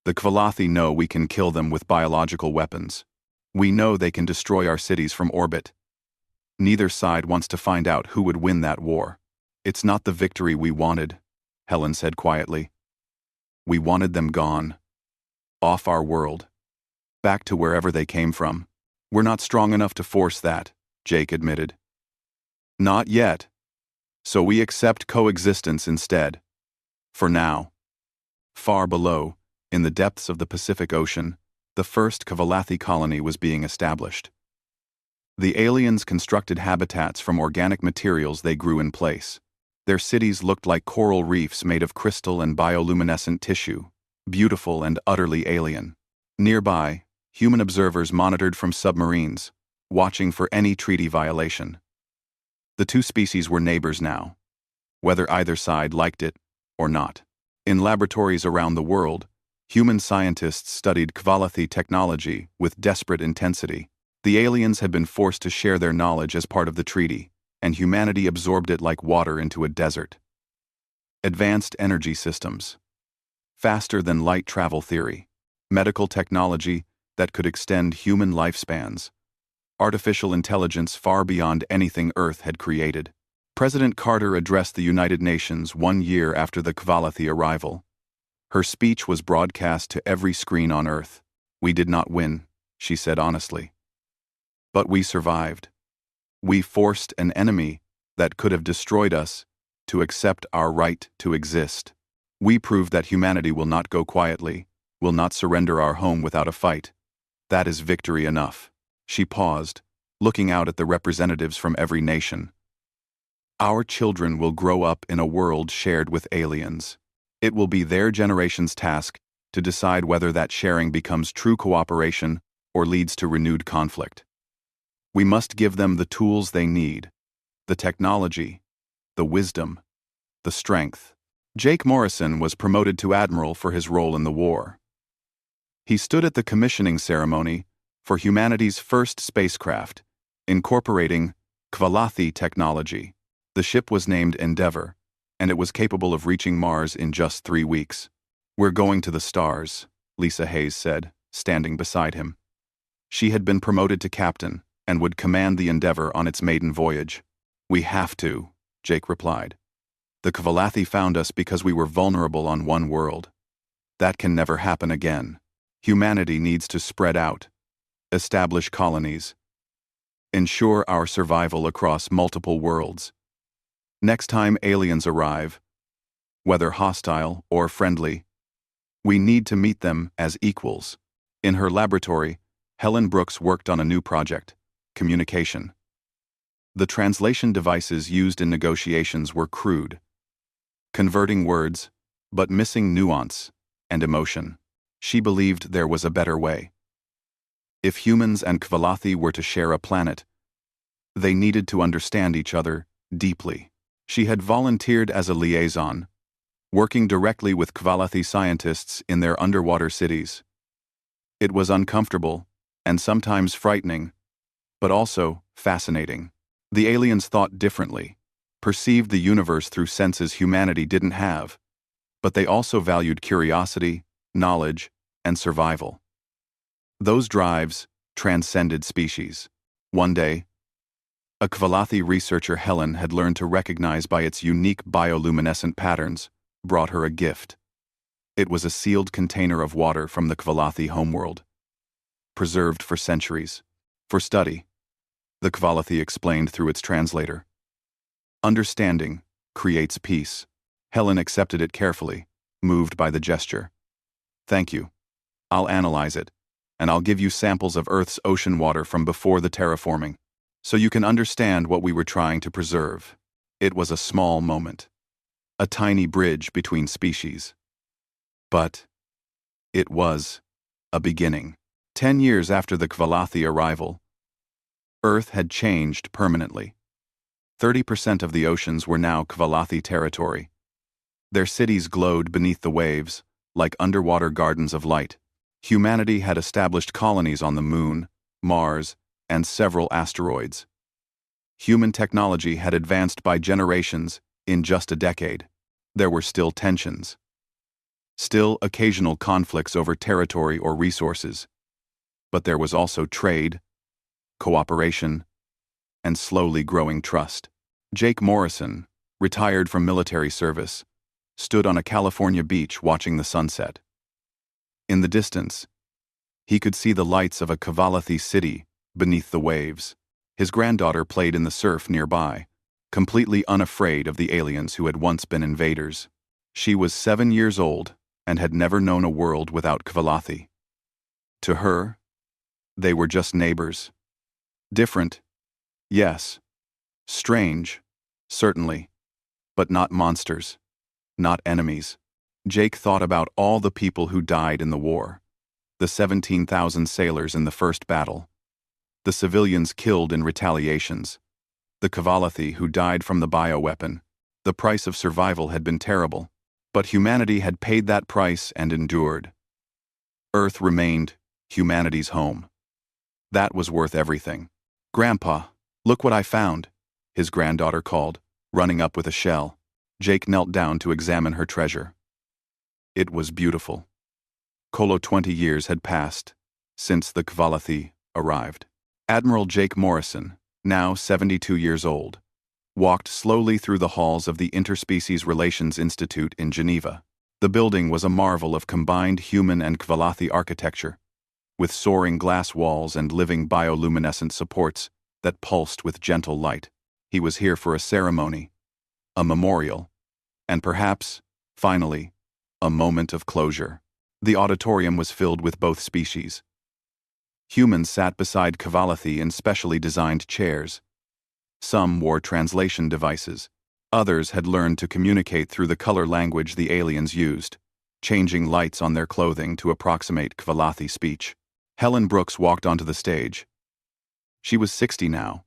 A: The Kvalathi know we can kill them with biological weapons. We know they can destroy our cities from orbit. Neither side wants to find out who would win that war. It's not the victory we wanted," Helen said quietly. "We wanted them gone. Off our world. Back to wherever they came from. We're not strong enough to force that," Jake admitted. "Not yet. So we accept coexistence instead. For now." Far below, in the depths of the Pacific Ocean, the first Kvalathi colony was being established. The aliens constructed habitats from organic materials they grew in place. Their cities looked like coral reefs made of crystal and bioluminescent tissue, beautiful and utterly alien. Nearby, human observers monitored from submarines, watching for any treaty violation. The two species were neighbors now, whether either side liked it or not. In laboratories around the world, human scientists studied Kvalathi technology with desperate intensity. The aliens had been forced to share their knowledge as part of the treaty, and humanity absorbed it like water into a desert. Advanced energy systems. Faster than light travel theory. Medical technology that could extend human lifespans. Artificial intelligence far beyond anything Earth had created. President Carter addressed the United Nations 1 year after the Kvalathi arrival. Her speech was broadcast to every screen on Earth. "We did not win," she said honestly. "But we survived. We forced an enemy that could have destroyed us to accept our right to exist. We proved that humanity will not go quietly, will not surrender our home without a fight. That is victory enough." She paused, looking out at the representatives from every nation. "Our children will grow up in a world shared with aliens. It will be their generation's task to decide whether that sharing becomes true cooperation or leads to renewed conflict. We must give them the tools they need, the technology, the wisdom, the strength." Jake Morrison was promoted to admiral for his role in the war. He stood at the commissioning ceremony for humanity's first spacecraft, incorporating Kvalathi technology. The ship was named Endeavour, and it was capable of reaching Mars in just 3 weeks. "We're going to the stars," Lisa Hayes said, standing beside him. She had been promoted to captain and would command the Endeavour on its maiden voyage. "We have to," Jake replied. "The Kvalathi found us because we were vulnerable on one world. That can never happen again. Humanity needs to spread out, establish colonies, ensure our survival across multiple worlds. Next time aliens arrive, whether hostile or friendly, we need to meet them as equals." In her laboratory, Helen Brooks worked on a new project: communication. The translation devices used in negotiations were crude, converting words, but missing nuance and emotion. She believed there was a better way. If humans and Kvalathi were to share a planet, They needed to understand each other deeply. She had volunteered as a liaison, working directly with Kvalathi scientists in their underwater cities. It was uncomfortable and sometimes frightening, but also fascinating. The aliens thought differently, perceived the universe through senses humanity didn't have, but they also valued curiosity, knowledge, and survival. Those drives transcended species. One day, a Kvalathi researcher, Helen, had learned to recognize by its unique bioluminescent patterns, brought her a gift. It was a sealed container of water from the Kvalathi homeworld, preserved for centuries, for study, the Kvalathi explained through its translator. Understanding creates peace. Helen accepted it carefully, moved by the gesture. Thank you. I'll analyze it, and I'll give you samples of Earth's ocean water from before the terraforming, so you can understand what we were trying to preserve. It was a small moment, a tiny bridge between species. But it was a beginning. 10 years after the Kvalathi arrival, Earth had changed permanently. 30% of the oceans were now Kvalathi territory. Their cities glowed beneath the waves, like underwater gardens of light. Humanity had established colonies on the Moon, Mars, and several asteroids. Human technology had advanced by generations in just a decade. There were still tensions. Still occasional conflicts over territory or resources. But there was also trade, cooperation, and slowly growing trust. Jake Morrison, retired from military service, stood on a California beach watching the sunset. In the distance, he could see the lights of a Kvalathi city beneath the waves. His granddaughter played in the surf nearby, completely unafraid of the aliens who had once been invaders. She was 7 years old and had never known a world without Kvalathi. To her, they were just neighbors. Different, yes. Strange, certainly. But not monsters. Not enemies. Jake thought about all the people who died in the war. The 17,000 sailors in the first battle. The civilians killed in retaliations. The Kvalathi who died from the bioweapon. The price of survival had been terrible. But humanity had paid that price and endured. Earth remained humanity's home. That was worth everything. Grandpa, look what I found, his granddaughter called, running up with a shell. Jake knelt down to examine her treasure. It was beautiful. 20 years had passed since the Kvalathi arrived. Admiral Jake Morrison, now 72 years old, walked slowly through the halls of the Interspecies Relations Institute in Geneva. The building was a marvel of combined human and Kvalathi architecture, with soaring glass walls and living bioluminescent supports that pulsed with gentle light. He was here for a ceremony, a memorial, and perhaps, finally, a moment of closure. The auditorium was filled with both species. Humans sat beside Kvalathi in specially designed chairs. Some wore translation devices. Others had learned to communicate through the color language the aliens used, changing lights on their clothing to approximate Kvalathi speech. Helen Brooks walked onto the stage. She was 60 now.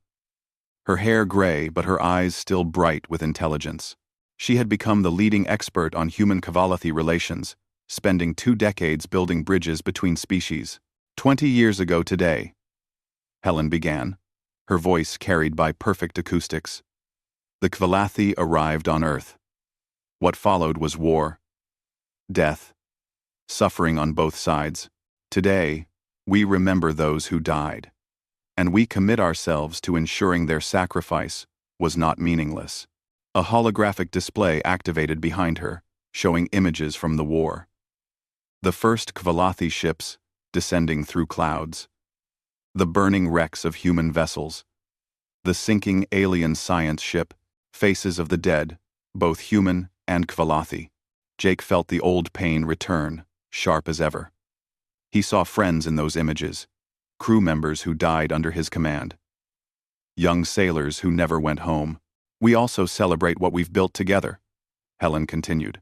A: Her hair gray, but her eyes still bright with intelligence. She had become the leading expert on human-Kvalathi relations, spending 2 decades building bridges between species. 20 years ago today, Helen began, her voice carried by perfect acoustics. The Kvalathi arrived on Earth. What followed was war, death, suffering on both sides. Today, we remember those who died, and we commit ourselves to ensuring their sacrifice was not meaningless. A holographic display activated behind her, showing images from the war. The first Kvalathi ships descending through clouds. The burning wrecks of human vessels. The sinking alien science ship, faces of the dead, both human and Kvalathi. Jake felt the old pain return, sharp as ever. He saw friends in those images, crew members who died under his command. Young sailors who never went home. We also celebrate what we've built together, Helen continued.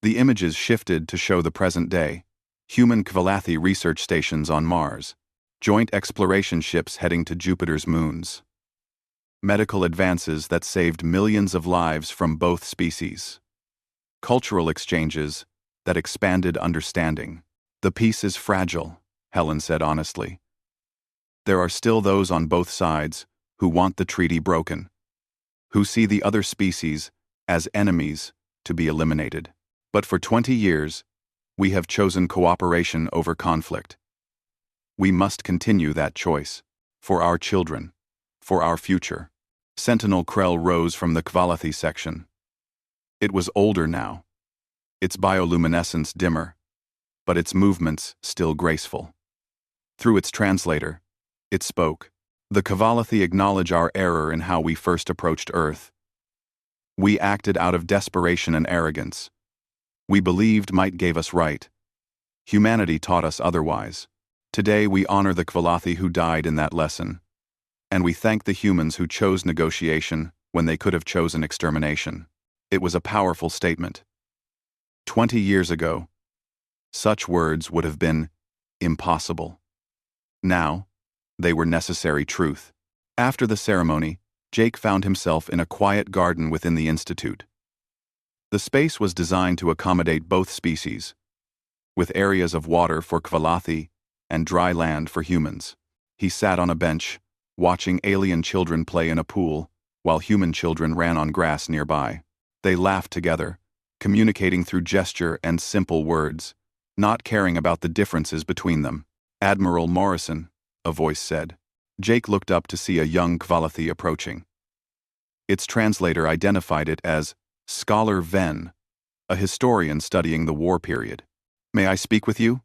A: The images shifted to show the present day. Human Kvalathi research stations on Mars. Joint exploration ships heading to Jupiter's moons. medical advances that saved millions of lives from both species, cultural exchanges that expanded understanding. The peace is fragile, Helen said honestly. There are still those on both sides who want the treaty broken, who see the other species as enemies to be eliminated. But for 20 years, we have chosen cooperation over conflict. We must continue that choice, for our children, for our future. Sentinel Krell rose from the Kvalathi section. It was older now, its bioluminescence dimmer, but its movements still graceful. Through its translator, it spoke. The Kvalathi acknowledge our error in how we first approached Earth. We acted out of desperation and arrogance. We believed might gave us right. Humanity taught us otherwise. Today we honor the Kvalathi who died in that lesson. And we thank the humans who chose negotiation when they could have chosen extermination. It was a powerful statement. 20 years ago, such words would have been impossible. Now, they were necessary truth. After the ceremony, Jake found himself in a quiet garden within the Institute. The space was designed to accommodate both species, with areas of water for Kvalathi and dry land for humans. He sat on a bench, watching alien children play in a pool, while human children ran on grass nearby. They laughed together, communicating through gesture and simple words, not caring about the differences between them. Admiral Morrison, a voice said. Jake looked up to see a young Kvalathi approaching. Its translator identified it as Scholar Ven, a historian studying the war period. May I speak with you?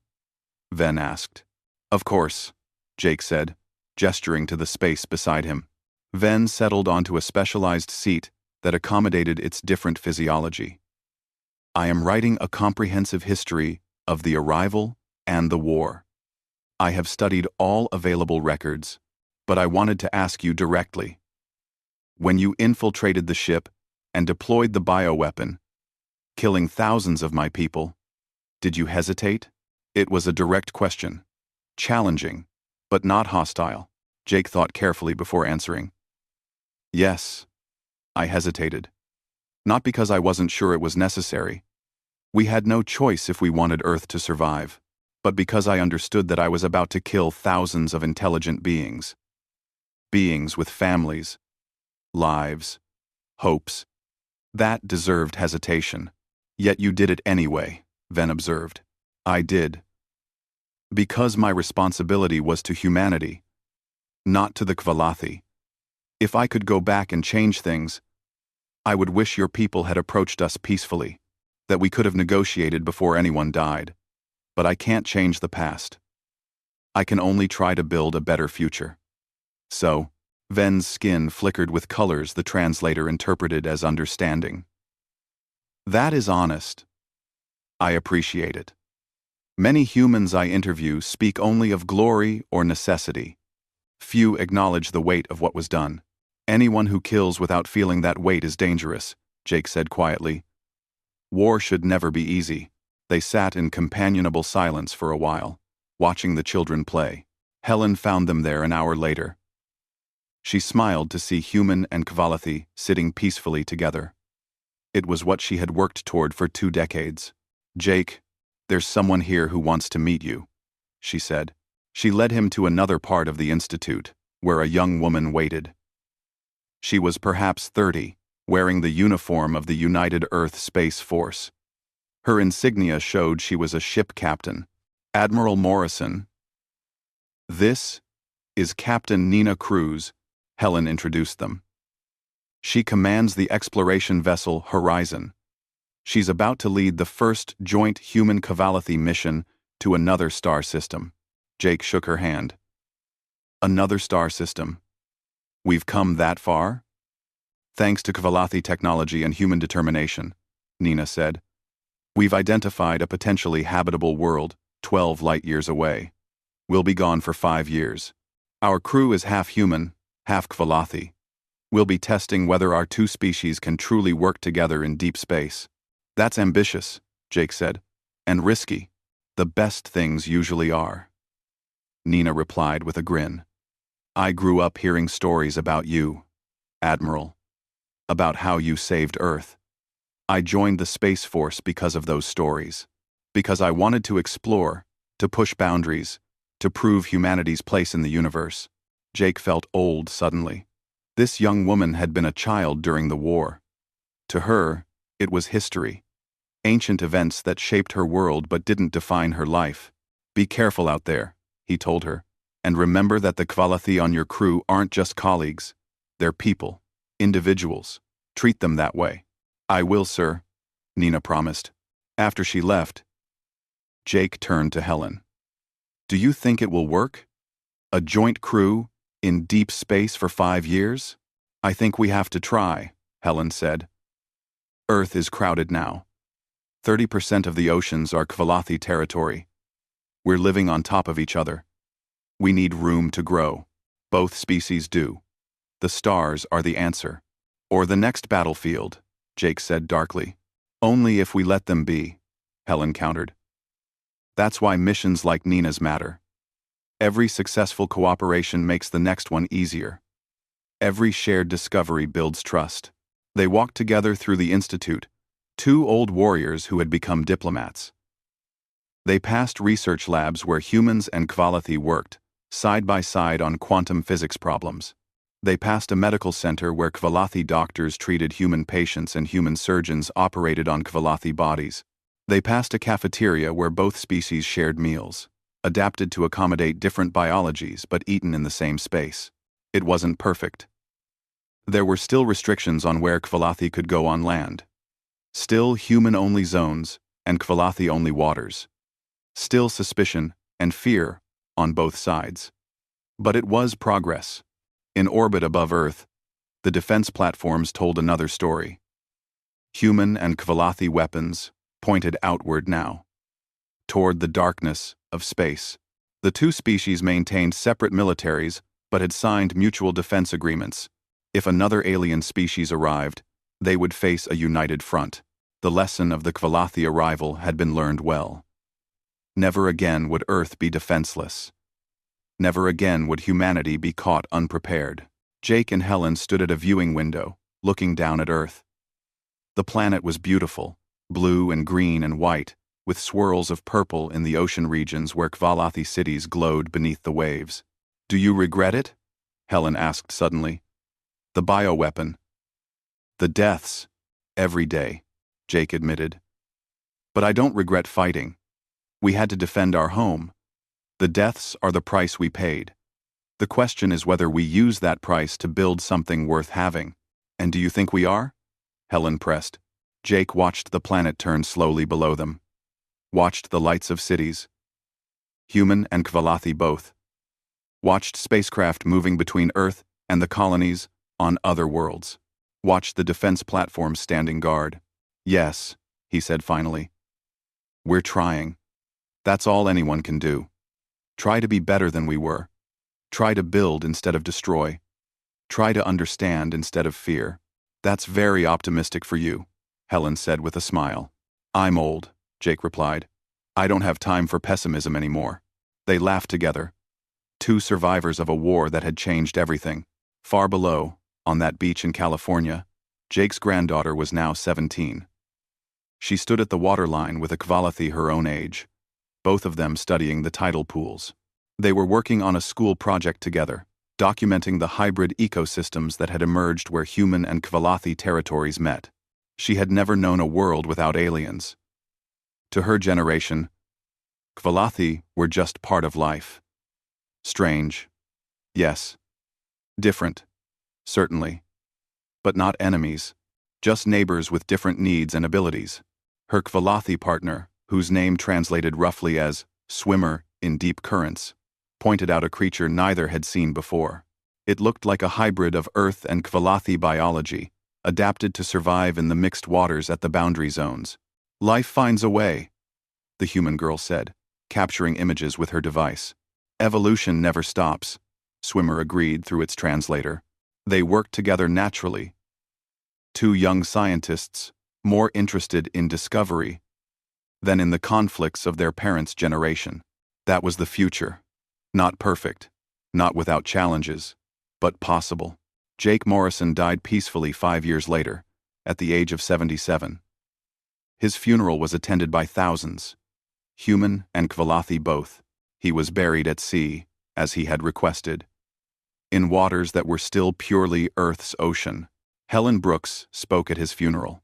A: Ven asked. Of course, Jake said, gesturing to the space beside him. Ven settled onto a specialized seat that accommodated its different physiology. I am writing a comprehensive history of the arrival and the war. I have studied all available records, but I wanted to ask you directly. When you infiltrated the ship and deployed the bioweapon, killing thousands of my people, did you hesitate? It was a direct question. Challenging, but not hostile. Jake thought carefully before answering. Yes, I hesitated. Not because I wasn't sure it was necessary. We had no choice if we wanted Earth to survive, but because I understood that I was about to kill thousands of intelligent beings. Beings with families, lives, hopes. That deserved hesitation. Yet you did it anyway, Ven observed. I did. Because my responsibility was to humanity, not to the Kvalathi. If I could go back and change things, I would wish your people had approached us peacefully, that we could have negotiated before anyone died. But I can't change the past. I can only try to build a better future. So, Ven's skin flickered with colors the translator interpreted as understanding. That is honest. I appreciate it. Many humans I interview speak only of glory or necessity. Few acknowledge the weight of what was done. Anyone who kills without feeling that weight is dangerous, Jake said quietly. War should never be easy. They sat in companionable silence for a while, watching the children play. Helen found them there an hour later. She smiled to see human and Kvalathi sitting peacefully together. It was what she had worked toward for 2 decades. Jake, there's someone here who wants to meet you, she said. She led him to another part of the institute, where a young woman waited. She was perhaps 30, wearing the uniform of the United Earth Space Force. Her insignia showed she was a ship captain, Admiral Morrison. This is Captain Nina Cruz, Helen introduced them. She commands the exploration vessel Horizon. She's about to lead the first joint human Kvalathi mission to another star system. Jake shook her hand. Another star system. We've come that far? Thanks to Kvalathi technology and human determination, Nina said. We've identified a potentially habitable world 12 light-years away. We'll be gone for 5 years. Our crew is half human, half Kvalathi. We'll be testing whether our 2 species can truly work together in deep space. That's ambitious, Jake said, and risky. The best things usually are. Nina replied with a grin. I grew up hearing stories about you. Admiral. About how you saved Earth. I joined the Space Force because of those stories. Because I wanted to explore, to push boundaries, to prove humanity's place in the universe. Jake felt old suddenly. This young woman had been a child during the war. To her, it was history. Ancient events that shaped her world but didn't define her life. Be careful out there, he told her. And remember that the Kvalathi on your crew aren't just colleagues. They're people. Individuals. Treat them that way. I will, sir, Nina promised. After she left, Jake turned to Helen. Do you think it will work? A joint crew, in deep space for 5 years? I think we have to try, Helen said. Earth is crowded now. 30% of the oceans are Kvalathi territory. We're living on top of each other. We need room to grow. Both species do. The stars are the answer. Or the next battlefield, Jake said darkly. Only if we let them be, Helen countered. That's why missions like Nina's matter. Every successful cooperation makes the next one easier. Every shared discovery builds trust. They walked together through the Institute, 2 old warriors who had become diplomats. They passed research labs where humans and Kvalathi worked, side by side on quantum physics problems. They passed a medical center where Kvalathi doctors treated human patients and human surgeons operated on Kvalathi bodies. They passed a cafeteria where both species shared meals, adapted to accommodate different biologies but eaten in the same space. It wasn't perfect. There were still restrictions on where Kvalathi could go on land. Still human-only zones and Kvalathi-only waters. Still suspicion and fear on both sides. But it was progress. In orbit above Earth, the defense platforms told another story. Human and Kvalathi weapons pointed outward now, toward the darkness of space. The 2 species maintained separate militaries but had signed mutual defense agreements. If another alien species arrived, they would face a united front. The lesson of the Kvalathi arrival had been learned well. Never again would Earth be defenseless. Never again would humanity be caught unprepared. Jake and Helen stood at a viewing window, looking down at Earth. The planet was beautiful, blue and green and white, with swirls of purple in the ocean regions where Kvalathi cities glowed beneath the waves. Do you regret it? Helen asked suddenly. The bioweapon. The deaths. Every day, Jake admitted. But I don't regret fighting. We had to defend our home. The deaths are the price we paid. The question is whether we use that price to build something worth having. And do you think we are? Helen pressed. Jake watched the planet turn slowly below them. Watched the lights of cities. Human and Kvalathi both. Watched spacecraft moving between Earth and the colonies on other worlds. Watched the defense platforms standing guard. Yes, he said finally. We're trying. That's all anyone can do. Try to be better than we were. Try to build instead of destroy. Try to understand instead of fear. That's very optimistic for you, Helen said with a smile. I'm old, Jake replied. I don't have time for pessimism anymore. They laughed together. 2 survivors of a war that had changed everything. Far below, on that beach in California, Jake's granddaughter was now 17. She stood at the waterline with a Kvalathi her own age, both of them studying the tidal pools. They were working on a school project together, documenting the hybrid ecosystems that had emerged where human and Kvalathi territories met. She had never known a world without aliens. To her generation, Kvalathi were just part of life. Strange. Yes. Different. Certainly. But not enemies. Just neighbors with different needs and abilities. Her Kvalathi partner, whose name translated roughly as swimmer in deep currents, pointed out a creature neither had seen before. It looked like a hybrid of Earth and Kvalathi biology, adapted to survive in the mixed waters at the boundary zones. Life finds a way, the human girl said, capturing images with her device. Evolution never stops, Swimmer agreed through its translator. They worked together naturally. 2 young scientists, more interested in discovery than in the conflicts of their parents' generation. That was the future. Not perfect, not without challenges, but possible. Jake Morrison died peacefully 5 years later, at the age of 77. His funeral was attended by thousands, human and Kvalathi both. He was buried at sea, as he had requested, in waters that were still purely Earth's ocean. Helen Brooks spoke at his funeral.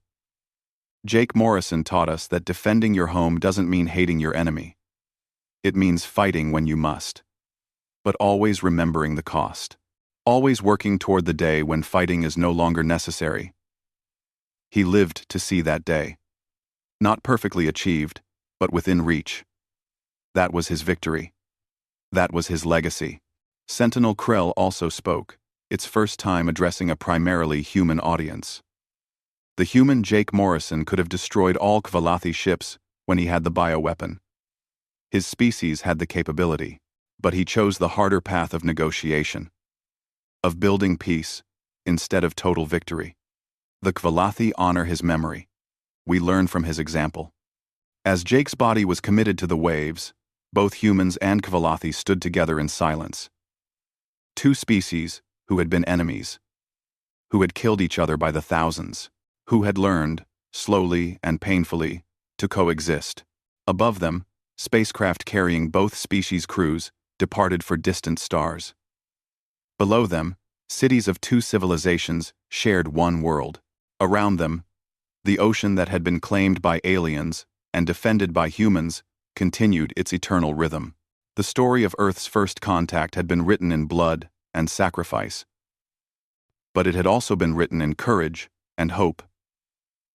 A: Jake Morrison taught us that defending your home doesn't mean hating your enemy. It means fighting when you must, but always remembering the cost. Always working toward the day when fighting is no longer necessary. He lived to see that day. Not perfectly achieved, but within reach. That was his victory. That was his legacy. Sentinel Krell also spoke, its first time addressing a primarily human audience. The human Jake Morrison could have destroyed all Kvalathi ships when he had the bioweapon. His species had the capability, but he chose the harder path of negotiation, of building peace instead of total victory. The Kvalathi honor his memory. We learn from his example. As Jake's body was committed to the waves, both humans and Kvalathi stood together in silence. Two species who had been enemies, who had killed each other by the thousands, who had learned, slowly and painfully, to coexist. Above them, spacecraft carrying both species' crews departed for distant stars. Below them, cities of two civilizations shared one world. Around them, the ocean that had been claimed by aliens and defended by humans continued its eternal rhythm. The story of Earth's first contact had been written in blood and sacrifice, but it had also been written in courage and hope,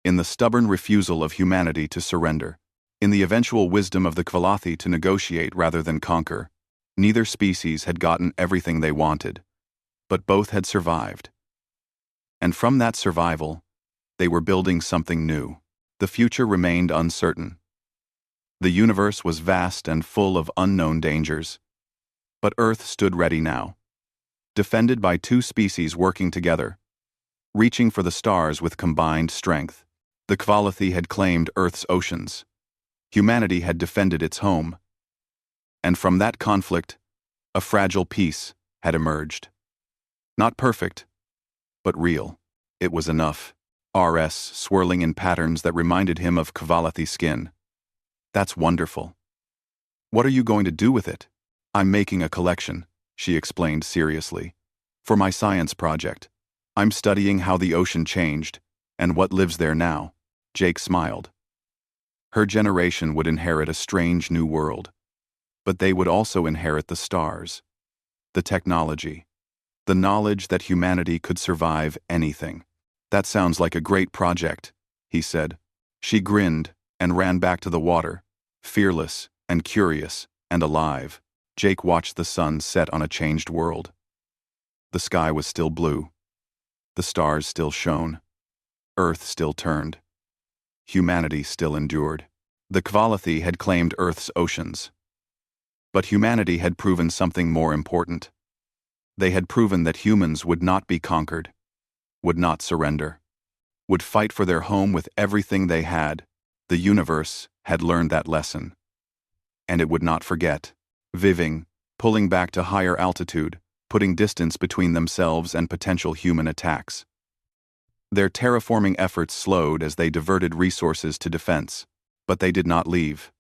A: in the stubborn refusal of humanity to surrender, in the eventual wisdom of the Kvalathi to negotiate rather than conquer. Neither species had gotten everything they wanted, but both had survived. And from that survival, they were building something new. The future remained uncertain. The universe was vast and full of unknown dangers, but Earth stood ready now, defended by two species working together, reaching for the stars with combined strength. The Kvalathi had claimed Earth's oceans. Humanity had defended its home. And from that conflict, a fragile peace had emerged. Not perfect, but real. It was enough. RS swirling in patterns that reminded him of Kvalathi skin. That's wonderful. What are you going to do with it? I'm making a collection, she explained seriously. For my science project. I'm studying how the ocean changed, and what lives there now. Jake smiled. Her generation would inherit a strange new world, but they would also inherit the stars, the technology, the knowledge that humanity could survive anything. That sounds like a great project, he said. She grinned and ran back to the water, fearless and curious and alive. Jake watched the sun set on a changed world. The sky was still blue. The stars still shone. Earth still turned. Humanity still endured. The Kvalathi had claimed Earth's oceans. But humanity had proven something more important. They had proven that humans would not be conquered, would not surrender, would fight for their home with everything they had. The universe had learned that lesson. And it would not forget. Viving, pulling back to higher altitude, putting distance between themselves and potential human attacks. Their terraforming efforts slowed as they diverted resources to defense, but they did not leave.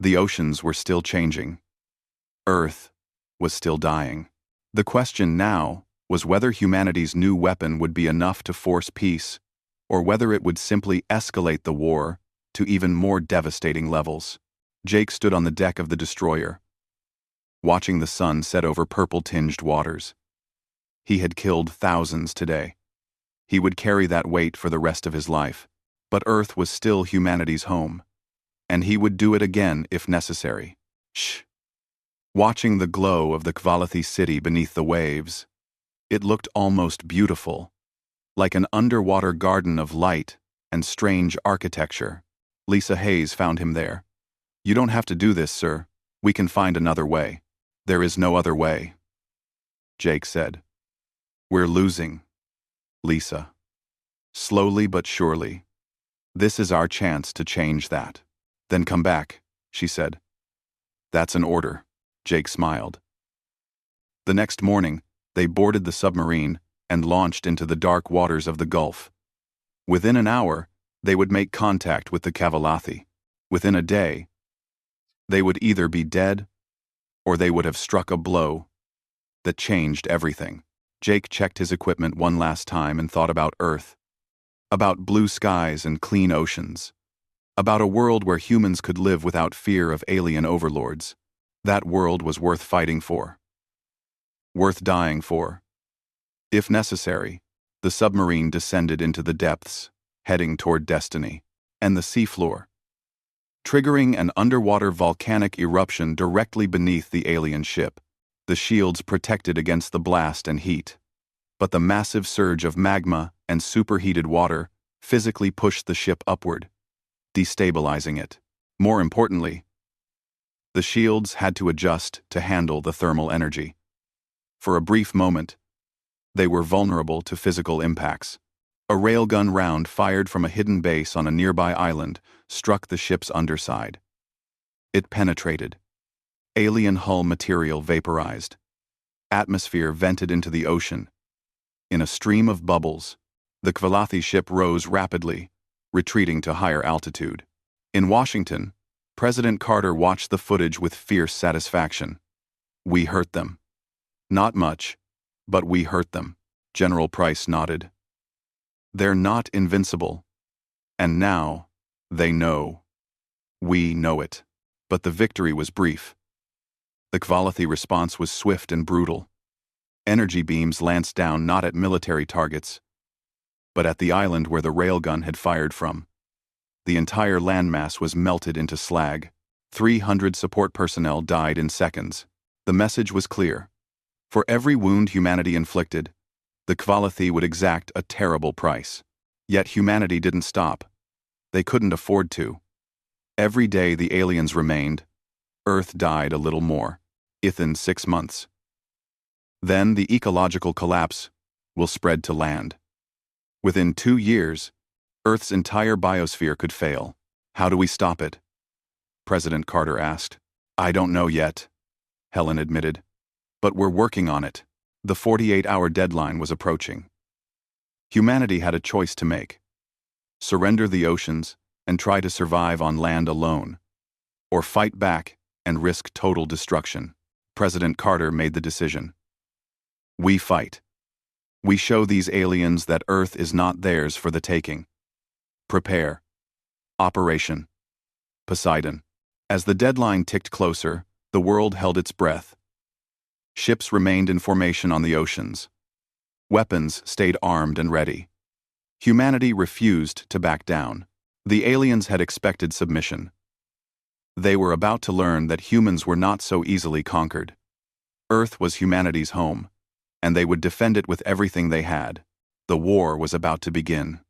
A: The oceans were still changing. Earth was still dying. The question now was whether humanity's new weapon would be enough to force peace, or whether it would simply escalate the war to even more devastating levels. Jake stood on the deck of the destroyer, watching the sun set over purple-tinged waters. He had killed thousands today. He would carry that weight for the rest of his life, but Earth was still humanity's home, and he would do it again if necessary. Shh. Watching the glow of the Kvalathi city beneath the waves, it looked almost beautiful, like an underwater garden of light and strange architecture. Lisa Hayes found him there. You don't have to do this, sir. We can find another way. There is no other way, Jake said. We're losing, Lisa. Slowly but surely. This is our chance to change that. Then come back, she said. That's an order, Jake smiled. The next morning, they boarded the submarine and launched into the dark waters of the Gulf. Within an hour, they would make contact with the Cavalathi. Within a day, they would either be dead or they would have struck a blow that changed everything. Jake checked his equipment one last time and thought about Earth, about blue skies and clean oceans, about a world where humans could live without fear of alien overlords. That world was worth fighting for, worth dying for. If necessary, the submarine descended into the depths, heading toward destiny, and the seafloor, triggering an underwater volcanic eruption directly beneath the alien ship. The shields protected against the blast and heat, but the massive surge of magma and superheated water physically pushed the ship upward, destabilizing it. More importantly, the shields had to adjust to handle the thermal energy. For a brief moment, they were vulnerable to physical impacts. A railgun round fired from a hidden base on a nearby island struck the ship's underside. It penetrated. Alien hull material vaporized. Atmosphere vented into the ocean. In a stream of bubbles, the Cavalathi ship rose rapidly, retreating to higher altitude. In Washington, President Carter watched the footage with fierce satisfaction. "We hurt them. Not much, but we hurt them." General Price nodded. "They're not invincible. And now, they know. We know it." But the victory was brief. The Cavalathi response was swift and brutal. Energy beams lanced down not at military targets, but at the island where the railgun had fired from. The entire landmass was melted into slag. 300 support personnel died in seconds. The message was clear. For every wound humanity inflicted, the Cavalathi would exact a terrible price. Yet humanity didn't stop. They couldn't afford to. Every day the aliens remained, Earth died a little more. Within 6 months. Then the ecological collapse will spread to land. Within 2 years, Earth's entire biosphere could fail. How do we stop it? President Carter asked. "I don't know yet," Helen admitted. "But we're working on it." The 48-hour deadline was approaching. Humanity had a choice to make. Surrender the oceans and try to survive on land alone, or fight back and risk total destruction. President Carter made the decision. We fight. We show these aliens that Earth is not theirs for the taking. Prepare. Operation Poseidon. As the deadline ticked closer, the world held its breath. Ships remained in formation on the oceans. Weapons stayed armed and ready. Humanity refused to back down. The aliens had expected submission. They were about to learn that humans were not so easily conquered. Earth was humanity's home, and they would defend it with everything they had. The war was about to begin.